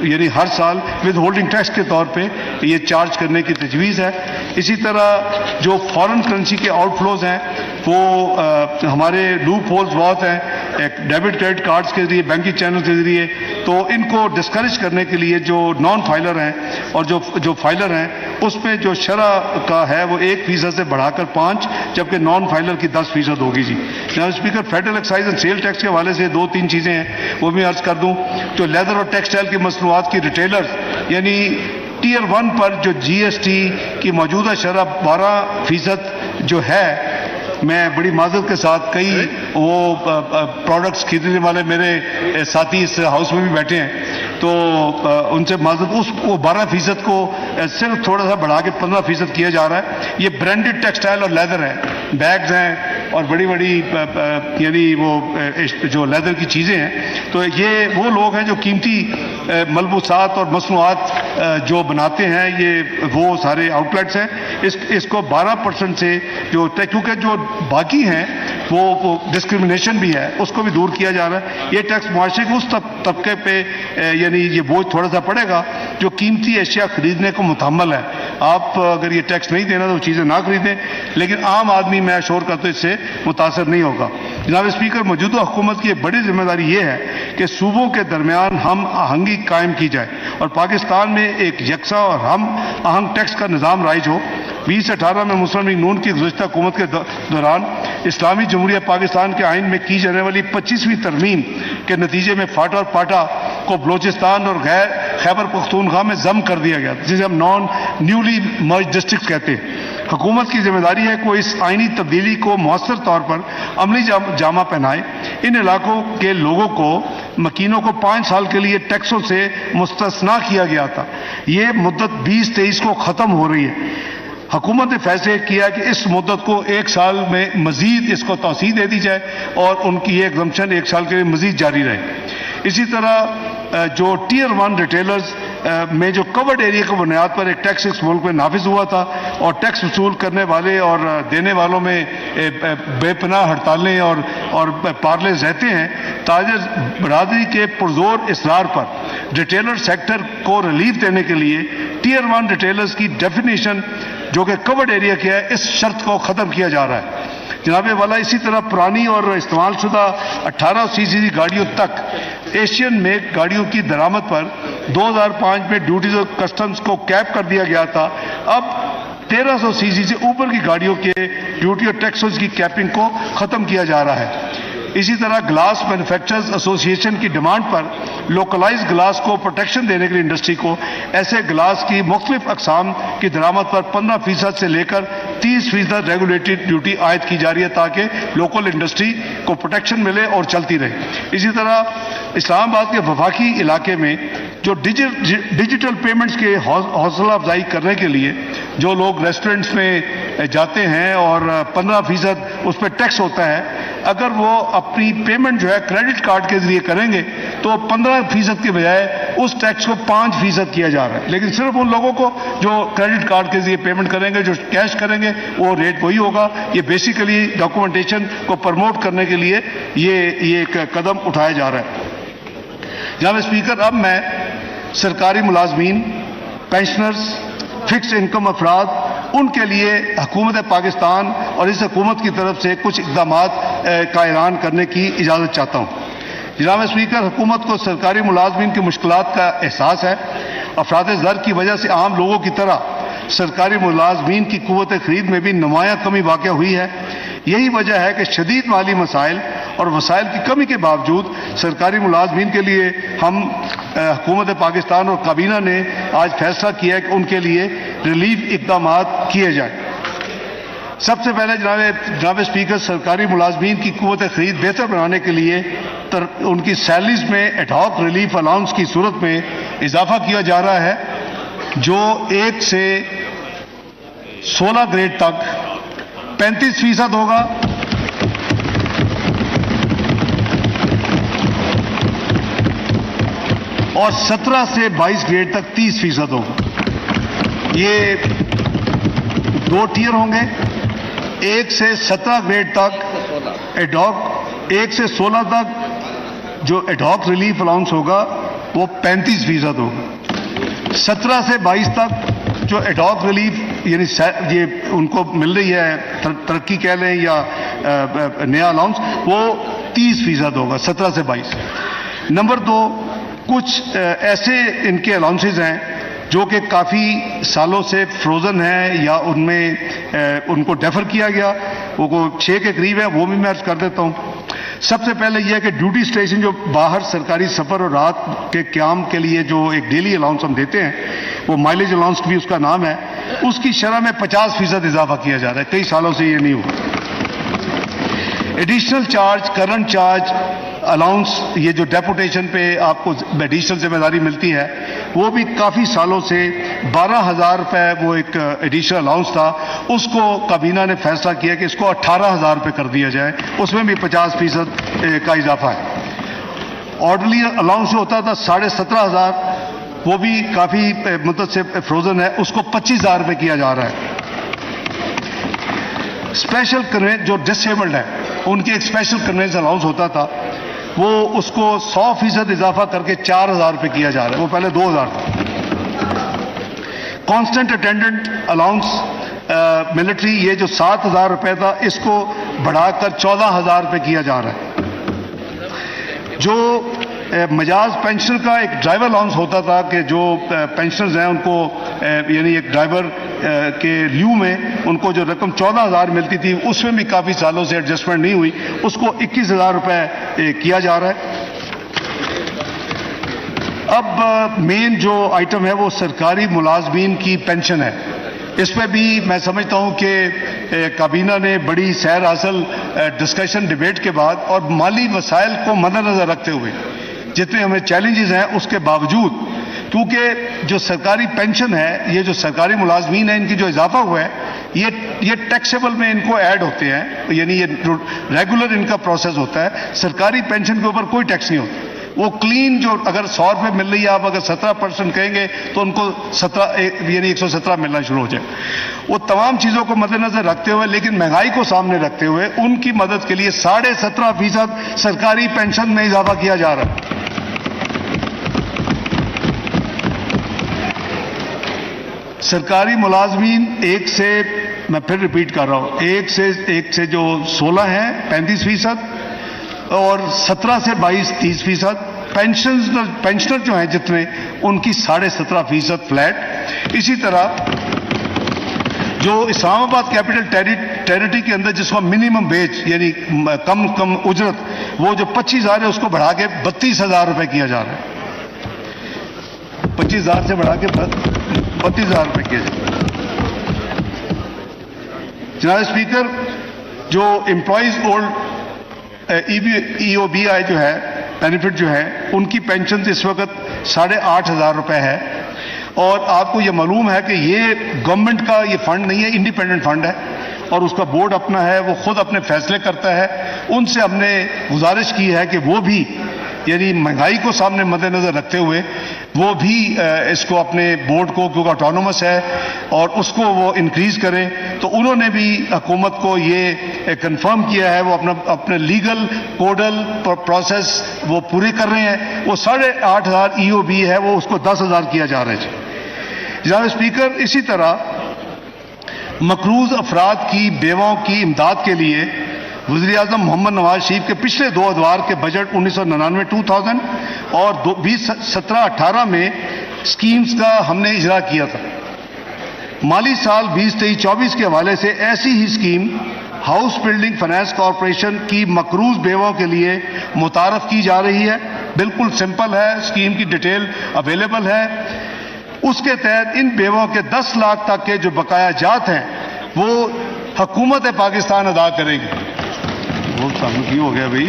یعنی ہر سال ود ہولڈنگ ٹیکس کے طور پہ یہ چارج کرنے کی تجویز ہے. اسی طرح جو فارن کرنسی کے آؤٹ فلوز ہیں وہ ہمارے لوپ ہولز بہت ہیں ڈیبٹ کریڈٹ کارڈز کے ذریعے، بینکنگ چینل کے ذریعے. تو ان کو ڈسکریج کرنے کے لیے جو نان فائلر ہیں اور جو فائلر ہیں اس میں جو شرح کا ہے وہ 1% سے بڑھا کر 5%، جبکہ نان فائلر کی 10% ہوگی. جی جناب speaker, federal excise and sale tax کے حوالے سے 2-3 چیزیں ہیں وہ بھی عرض کر دوں. جو لیدر اور ٹیکسٹائل کی مصنوعات کی ریٹیلرز یعنی ٹیئر 1 پر جو GST کی موجودہ شرح 12% جو ہے، میں بڑی معذرت کے ساتھ کئی وہ پروڈکٹس خریدنے والے میرے ساتھی اس ہاؤس میں بھی بیٹھے ہیں تو ان سے معذرت، وہ 12% کو صرف تھوڑا سا بڑھا کے 15% کیا جا رہا ہے. یہ برانڈڈ ٹیکسٹائل اور لیدر ہے، بیگز ہیں اور بڑی یعنی وہ جو لیدر کی چیزیں ہیں. تو یہ وہ لوگ ہیں جو قیمتی ملبوسات اور مصنوعات جو بناتے ہیں، یہ وہ سارے آؤٹ لیٹس ہیں. اس کو 12% سے جو کیونکہ جو باقی ہیں وہ ڈسکریمنیشن بھی ہے، اس کو بھی دور کیا جا رہا ہے. یہ ٹیکس معاشرے کے اس طبقے پہ یعنی یہ بوجھ تھوڑا سا پڑے گا جو قیمتی اشیاء خریدنے کو متحمل ہے. آپ اگر یہ ٹیکس نہیں دینا تو چیزیں نہ خریدیں، لیکن عام آدمی میں شور کرتا اس سے متاثر نہیں ہوگا. جناب اسپیکر، موجودہ حکومت کی ایک بڑی ذمہ داری یہ ہے کہ صوبوں کے درمیان ہم آہنگی قائم کی جائے اور پاکستان میں ایک یکساں اور ہم آہنگ ٹیکس کا نظام رائج ہو. 2018 میں مسلم لیگ نون کی گزشتہ حکومت کے دوران اسلامی جمہوریہ پاکستان کے آئین میں کی جانے والی 25ویں ترمیم کے نتیجے میں فاٹا اور پاٹا کو بلوچستان اور خیبر پختونخوا میں ضم کر دیا گیا، جسے ہم نان نیولی مرج ڈسٹرکٹ کہتے ہیں. حکومت کی ذمہ داری ہے کہ وہ اس آئینی تبدیلی کو مؤثر طور پر عملی جامہ پہنائے. ان علاقوں کے لوگوں کو مکینوں کو 5 سال کے لیے ٹیکسوں سے مستثنا کیا گیا تھا. یہ مدت 2023 کو ختم ہو رہی ہے. حکومت نے فیصلہ کیا کہ اس مدت کو 1 سال میں مزید اس کو توسیع دے دی جائے اور ان کی یہ ایگزمپشن 1 سال کے لیے مزید جاری رہے. اسی طرح جو ٹیئر 1 ریٹیلرز میں جو کورڈ ایریا کی بنیاد پر ایک ٹیکس اس ملک میں نافذ ہوا تھا اور ٹیکس وصول کرنے والے اور دینے والوں میں بے پناہ ہڑتالیں اور پارلز رہتے ہیں. تاجر برادری کے پرزور اصرار پر ریٹیلر سیکٹر کو ریلیف دینے کے لیے ٹیئر 1 ریٹیلرز کی ڈیفینیشن جو کہ کورڈ ایریا کیا ہے، اس شرط کو ختم کیا جا رہا ہے. جناب والا، اسی طرح پرانی اور استعمال شدہ 18 CC گاڑیوں تک ایشین میک گاڑیوں کی درآمد پر 2005 میں ڈیوٹیز اور کسٹمز کو کیپ کر دیا گیا تھا. اب 1300 CC سے اوپر کی گاڑیوں کے ڈیوٹی اور ٹیکسز کی کیپنگ کو ختم کیا جا رہا ہے. اسی طرح گلاس مینوفیکچررز ایسوسی ایشن کی ڈیمانڈ پر لوکلائز گلاس کو پروٹیکشن دینے کے لیے انڈسٹری کو ایسے گلاس کی مختلف اقسام کی درآمد پر 15% سے لے کر 30% ریگولیٹری ڈیوٹی عائد کی جا رہی ہے تاکہ لوکل انڈسٹری کو پروٹیکشن ملے اور چلتی رہے. اسی طرح اسلام آباد کے وفاقی علاقے میں جو ڈیجیٹل پیمنٹس کے حوصلہ افزائی کرنے کے لیے جو لوگ ریسٹورنٹس میں جاتے ہیں اور 15% اس پہ ٹیکس ہوتا ہے، اگر وہ اپنی پیمنٹ جو ہے کریڈٹ کارڈ کے ذریعے کریں گے تو 15% کی بجائے اس ٹیکس کو 5% کیا جا رہا ہے. لیکن صرف ان لوگوں کو جو کریڈٹ کارڈ کے ذریعے پیمنٹ کریں گے، جو کیش کریں گے، وہ ریٹ وہی ہوگا. یہ بیسیکلی ڈاکومنٹیشن کو پروموٹ کرنے کے لیے یہ ایک قدم اٹھایا جا رہا ہے. جناب اسپیکر، اب میں سرکاری ملازمین، پینشنرز، فکس انکم افراد، ان کے لیے حکومت پاکستان اور اس حکومت کی طرف سے کچھ اقدامات کا اعلان کرنے کی اجازت چاہتا ہوں. جناب اسپیکر، حکومت کو سرکاری ملازمین کی مشکلات کا احساس ہے. افراد زر کی وجہ سے عام لوگوں کی طرح سرکاری ملازمین کی قوت خرید میں بھی نمایاں کمی واقع ہوئی ہے. یہی وجہ ہے کہ شدید مالی مسائل اور وسائل کی کمی کے باوجود سرکاری ملازمین کے لیے ہم حکومت پاکستان اور کابینہ نے آج فیصلہ کیا ہے کہ ان کے لیے ریلیف اقدامات کیے جائیں. سب سے پہلے جناب اسپیکر، سرکاری ملازمین کی قوت خرید بہتر بنانے کے لیے ان کی سیلریز میں ایڈ ہاک ریلیف الاؤنس کی صورت میں اضافہ کیا جا رہا ہے، جو 1 سے 16 گریڈ تک 35% ہوگا اور 17 سے 22 گریڈ تک 30% ہوگا. یہ 2 ٹیئر ہوں گے. 1 سے 17 گریڈ تک ایڈاک، 1 سے 16 تک جو ایڈاک ریلیف الاؤنس ہوگا وہ 35% ہوگا. 17 سے 22 تک جو ایڈاک ریلیف یعنی یہ ان کو مل رہی ہے ترقی کہہ لیں یا نیا الاؤنس، وہ 30% ہوگا 17 سے 22. نمبر 2، کچھ ایسے ان کے الاؤنسز ہیں جو کہ کافی سالوں سے فروزن ہیں یا ان میں ان کو ڈیفر کیا گیا، وہ 6 کے قریب ہے، وہ بھی میں عرض کر دیتا ہوں. سب سے پہلے یہ ہے کہ ڈیوٹی اسٹیشن جو باہر سرکاری سفر اور رات کے قیام کے لیے جو ایک ڈیلی الاؤنس ہم دیتے ہیں، وہ مائلیج الاؤنس بھی اس کا نام ہے، اس کی شرح میں 50% اضافہ کیا جا رہا ہے. کئی سالوں سے یہ نہیں ہوا. Additional charge, current charge allowance, یہ جو ڈیپوٹیشن پہ آپ کو ایڈیشنل ذمہ داری ملتی ہے، وہ بھی کافی سالوں سے 12,000 روپے وہ ایک ایڈیشنل الاؤنس تھا، اس کو کابینہ نے فیصلہ کیا کہ اس کو 18,000 روپے کر دیا جائے، اس میں بھی 50% کا اضافہ ہے. آرڈرلی الاؤنس جو ہوتا تھا 17,500، وہ بھی کافی مدت سے فروزن ہے، اس کو 25,000 روپے کیا جا رہا ہے. اسپیشل کنوینس جو ڈسیبلڈ ہے، ان کے ایک اسپیشل کنوینس الاؤنس ہوتا تھا، وہ اس کو 100% اضافہ کر کے 4,000 روپے کیا جا رہا ہے، وہ پہلے 2,000 تھا. کانسٹنٹ اٹینڈنٹ الاؤنس ملٹری، یہ جو 7,000 روپے تھا، اس کو بڑھا کر 14,000 روپے کیا جا رہا ہے. جو مجاز پینشن کا ایک ڈرائیور الاؤنس ہوتا تھا کہ جو پینشنرز ہیں ان کو یعنی ایک ڈرائیور کے لیو میں ان کو جو رقم 14,000 ملتی تھی، اس میں بھی کافی سالوں سے ایڈجسٹمنٹ نہیں ہوئی، اس کو 21,000 روپے کیا جا رہا ہے. اب مین جو آئٹم ہے وہ سرکاری ملازمین کی پینشن ہے. اس پہ بھی میں سمجھتا ہوں کہ کابینہ نے بڑی سیر حاصل ڈسکشن ڈبیٹ کے بعد اور مالی وسائل کو مد نظر رکھتے ہوئے جتنے ہمیں چیلنجز ہیں اس کے باوجود، کیونکہ جو سرکاری پینشن ہے، یہ جو سرکاری ملازمین ہیں ان کی جو اضافہ ہوا ہے، یہ ٹیکسیبل میں ان کو ایڈ ہوتے ہیں، یعنی یہ ریگولر ان کا پروسیس ہوتا ہے. سرکاری پینشن کے اوپر کوئی ٹیکس نہیں ہوتا. وہ کلین جو اگر 100 روپے مل رہی ہے، آپ اگر 17% کہیں گے تو ان کو 117 ملنا شروع ہو جائے. وہ تمام چیزوں کو مد نظر رکھتے ہوئے لیکن مہنگائی کو سامنے رکھتے ہوئے ان کی مدد کے لیے 17.5% سرکاری پینشن میں اضافہ کیا جا رہا ہے. سرکاری ملازمین 1 سے، میں پھر ریپیٹ کر رہا ہوں، 1 سے جو 16 ہیں 35%، اور 17 سے 22 30%. پینشنر جو ہیں جتنے، ان کی 17.5% فلیٹ. اسی طرح جو اسلام آباد کیپٹل ٹیریٹری کے اندر جس کو منیمم ویج یعنی کم اجرت وہ جو 25,000 ہے اس کو بڑھا کے 32,000 روپے کیا جا رہا ہے. 25,000 سے بڑھا کے 32,000 روپے کیا جا رہا ہے. جناب اسپیکر, جو امپلائیز اولڈ EOBI جو ہے بینیفٹ جو ہے, ان کی پینشن اس وقت 8,500 روپے ہے. اور آپ کو یہ معلوم ہے کہ یہ گورنمنٹ کا یہ فنڈ نہیں ہے, انڈیپینڈنٹ فنڈ ہے اور اس کا بورڈ اپنا ہے, وہ خود اپنے فیصلے کرتا ہے. ان سے ہم نے گزارش کی ہے کہ وہ بھی یعنی مہنگائی کو سامنے مد نظر رکھتے ہوئے وہ بھی اس کو اپنے بورڈ کو, کیونکہ آٹونومس ہے, اور اس کو وہ انکریز کریں. تو انہوں نے بھی حکومت کو یہ کنفرم کیا ہے, وہ اپنے لیگل کوڈل پروسیس وہ پورے کر رہے ہیں. وہ 8,500 EOB ہے, وہ اس کو 10,000 کیا جا رہا ہے. جناب اسپیکر, اسی طرح مقروض افراد کی بیواؤں کی امداد کے لیے وزیر اعظم محمد نواز شریف کے پچھلے 2 ادوار کے بجٹ 1999-2000 اور 2017-18 میں اسکیمز کا ہم نے اجرا کیا تھا. مالی سال 2023-24 کے حوالے سے ایسی ہی scheme house building finance corporation کی مقروض بیووں کے لیے متعارف کی جا رہی ہے. بالکل سمپل ہے, اسکیم کی ڈیٹیل اویلیبل ہے. اس کے تحت ان بیووں کے 10 لاکھ تک کے جو بقایا جات ہیں وہ حکومت پاکستان ادا کرے گی. بہت سامنے کی ہو گیا بھائی.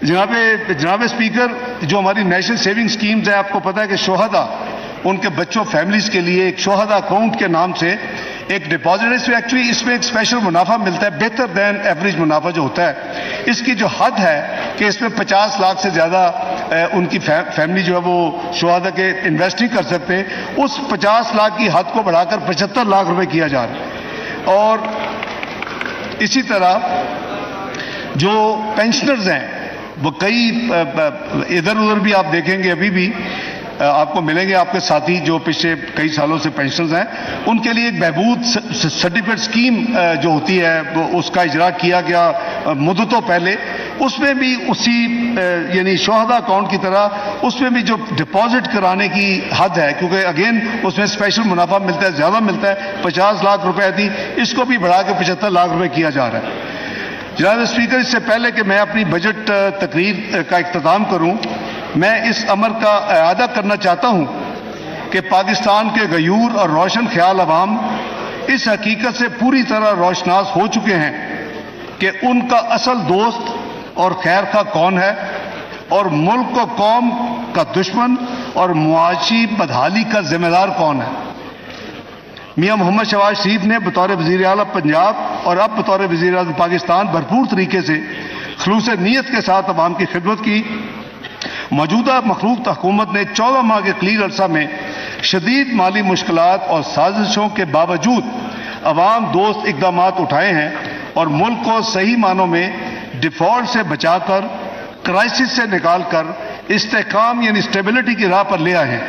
جناب اسپیکر, جو ہماری نیشنل سیونگ سکیمز ہیں, آپ کو پتا ہے کہ شہداء ان کے بچوں فیملیز کے لیے ایک شہداء اکاؤنٹ کے نام سے ایک ڈپازٹ ہے. ایکچولی اس میں ایک اسپیشل منافع ملتا ہے, بہتر دین ایوریج منافع جو ہوتا ہے. اس کی جو حد ہے کہ اس میں 50 لاکھ سے زیادہ ان کی فیملی جو ہے وہ شہداء کے انویسٹ نہیں کر سکتے. اس 50 لاکھ کی حد کو بڑھا کر 75 لاکھ روپے کیا جا رہا ہے. اور اسی طرح جو پینشنرز ہیں وہ کئی ادھر ادھر بھی آپ دیکھیں گے, ابھی بھی آپ کو ملیں گے آپ کے ساتھی جو پچھلے کئی سالوں سے پینشنرز ہیں, ان کے لیے ایک بہبود سرٹیفکیٹ اسکیم جو ہوتی ہے اس کا اجرا کیا گیا مدتوں پہلے. اس میں بھی اسی یعنی شہداء اکاؤنٹ کی طرح اس میں بھی جو ڈپازٹ کرانے کی حد ہے, کیونکہ اگین اس میں اسپیشل منافع ملتا ہے, زیادہ ملتا ہے, 50 لاکھ روپے تھی, اس کو بھی بڑھا کے 75 لاکھ روپے کیا جا رہا ہے. جناب اسپیکر, اس سے پہلے کہ میں اپنی بجٹ تقریر کا اختتام کروں, میں اس امر کا اعادہ کرنا چاہتا ہوں کہ پاکستان کے غیور اور روشن خیال عوام اس حقیقت سے پوری طرح روشناس ہو چکے ہیں کہ ان کا اصل دوست اور خیر خواہ کون ہے, اور ملک و قوم کا دشمن اور معاشی بدحالی کا ذمہ دار کون ہے. میاں محمد شہباز شریف نے بطور وزیر اعلیٰ پنجاب اور اب بطور وزیر اعظم پاکستان بھرپور طریقے سے خلوص نیت کے ساتھ عوام کی خدمت کی. موجودہ مخلوق حکومت نے 14 ماہ کے قلیل عرصہ میں شدید مالی مشکلات اور سازشوں کے باوجود عوام دوست اقدامات اٹھائے ہیں اور ملک کو صحیح معنوں میں ڈیفالٹ سے بچا کر, کرائسس سے نکال کر استحکام یعنی اسٹیبلٹی کی راہ پر لے آئے ہیں.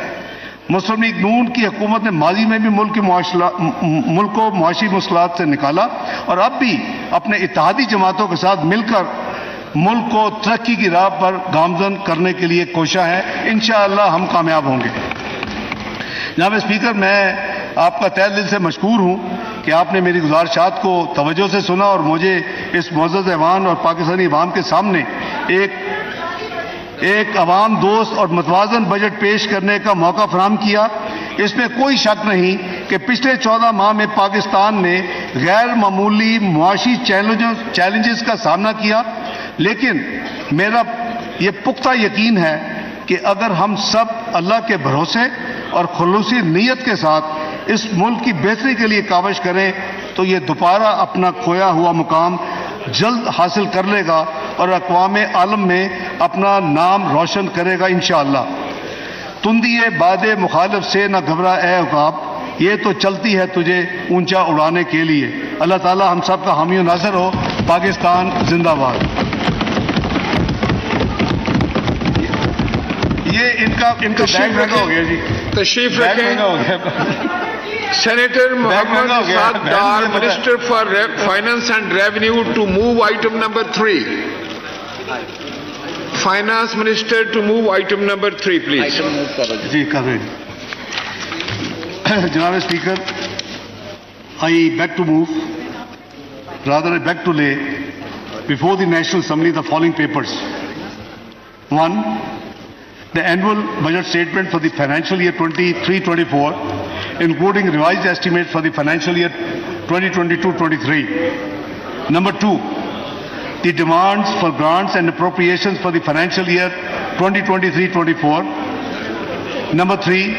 مسلم لیگ نون کی حکومت نے ماضی میں بھی ملک کو معاشی مشکلات سے نکالا اور اب بھی اپنے اتحادی جماعتوں کے ساتھ مل کر ملک کو ترقی کی راہ پر گامزن کرنے کے لیے کوشاں ہیں. انشاءاللہ ہم کامیاب ہوں گے. جناب اسپیکر, میں آپ کا تہہ دل سے مشکور ہوں کہ آپ نے میری گزارشات کو توجہ سے سنا اور مجھے اس معزز ایوان اور پاکستانی عوام کے سامنے ایک عوام دوست اور متوازن بجٹ پیش کرنے کا موقع فراہم کیا. اس میں کوئی شک نہیں کہ پچھلے 14 ماہ میں پاکستان نے غیر معمولی معاشی چیلنجز کا سامنا کیا, لیکن میرا یہ پختہ یقین ہے کہ اگر ہم سب اللہ کے بھروسے اور خلوصی نیت کے ساتھ اس ملک کی بہتری کے لیے کاوش کریں تو یہ دوبارہ اپنا کھویا ہوا مقام جلد حاصل کر لے گا اور اقوام عالم میں اپنا نام روشن کرے گا انشاءاللہ. تندی باد مخالف سے نہ گھبرا اے عقاب, یہ تو چلتی ہے تجھے اونچا اڑانے کے لیے. اللہ تعالی ہم سب کا حامی و ناصر ہو. پاکستان زندہ باد. یہ ان کا بیگ مہنگا ہو گیا جی. تشریف رکھیں. Senator Muhammad Asad Dar, Minister for Finance and Revenue, to move item number 3. Finance Minister to move item number 3, please. جی کر رہے ہیں. جناب speaker, I beg to move rather I beg to lay before the National Assembly the following papers. 1. The annual budget statement for the financial year 23-24, including revised estimates for the financial year 2022-23. Number 2. The demands for grants and appropriations for the financial year 2023-24. Number 3.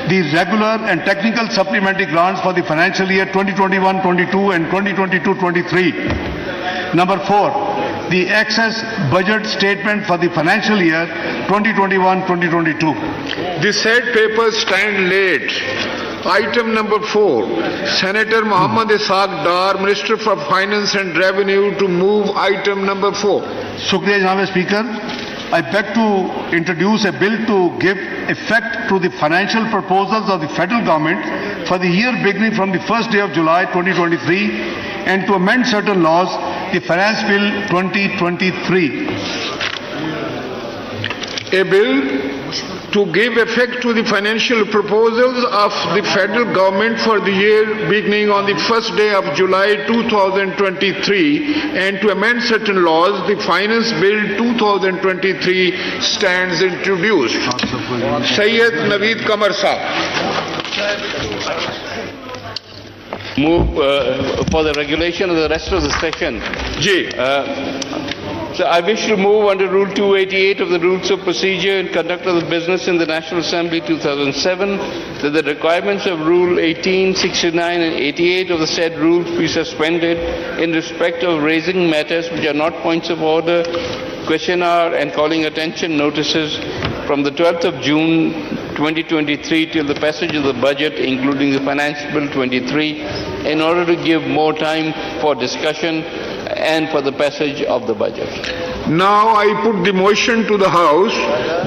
The regular and technical supplementary grants for the financial year 2021-22 and 2022-23. Number 4. The excess budget statement for the financial year 2021-2022. The said papers stand laid. Item number 4, Senator Muhammad Ishaq Dar, Minister for Finance and Revenue, to move item number 4. Shukriya, Janaab Speaker. I beg to introduce a bill to give effect to the financial proposals of the federal government for the year beginning from the first day of July 2023 and to amend certain laws, the Finance Bill 2023. A bill to give effect to the financial proposals of the federal government for the year beginning on the first day of July 2023 and to amend certain laws, the Finance Bill 2023 stands introduced. Sayyid Naveed Qamar Saab. Move for the regulation of the rest of the session. Ji. So I wish to move under Rule 288 of the Rules of Procedure and Conduct of the Business in the National Assembly 2007 that the requirements of Rule 18, 69 and 88 of the said rules be suspended in respect of raising matters which are not points of order, question hour and calling attention notices from the 12th of June 2023 till the passage of the budget, including the Finance Bill 23, in order to give more time for discussion and for the passage of the budget. Now I put the motion to the House.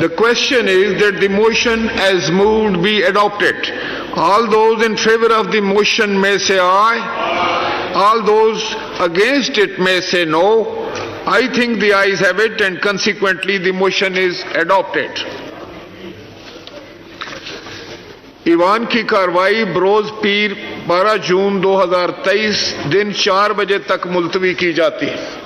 The question is that the motion as moved be adopted. All those in favor of the motion may say aye. All those against it may say no. I think the ayes have it and consequently the motion is adopted. ایوان کی کاروائی بروز پیر 12 جون 2023 دن 4 بجے تک ملتوی کی جاتی ہے.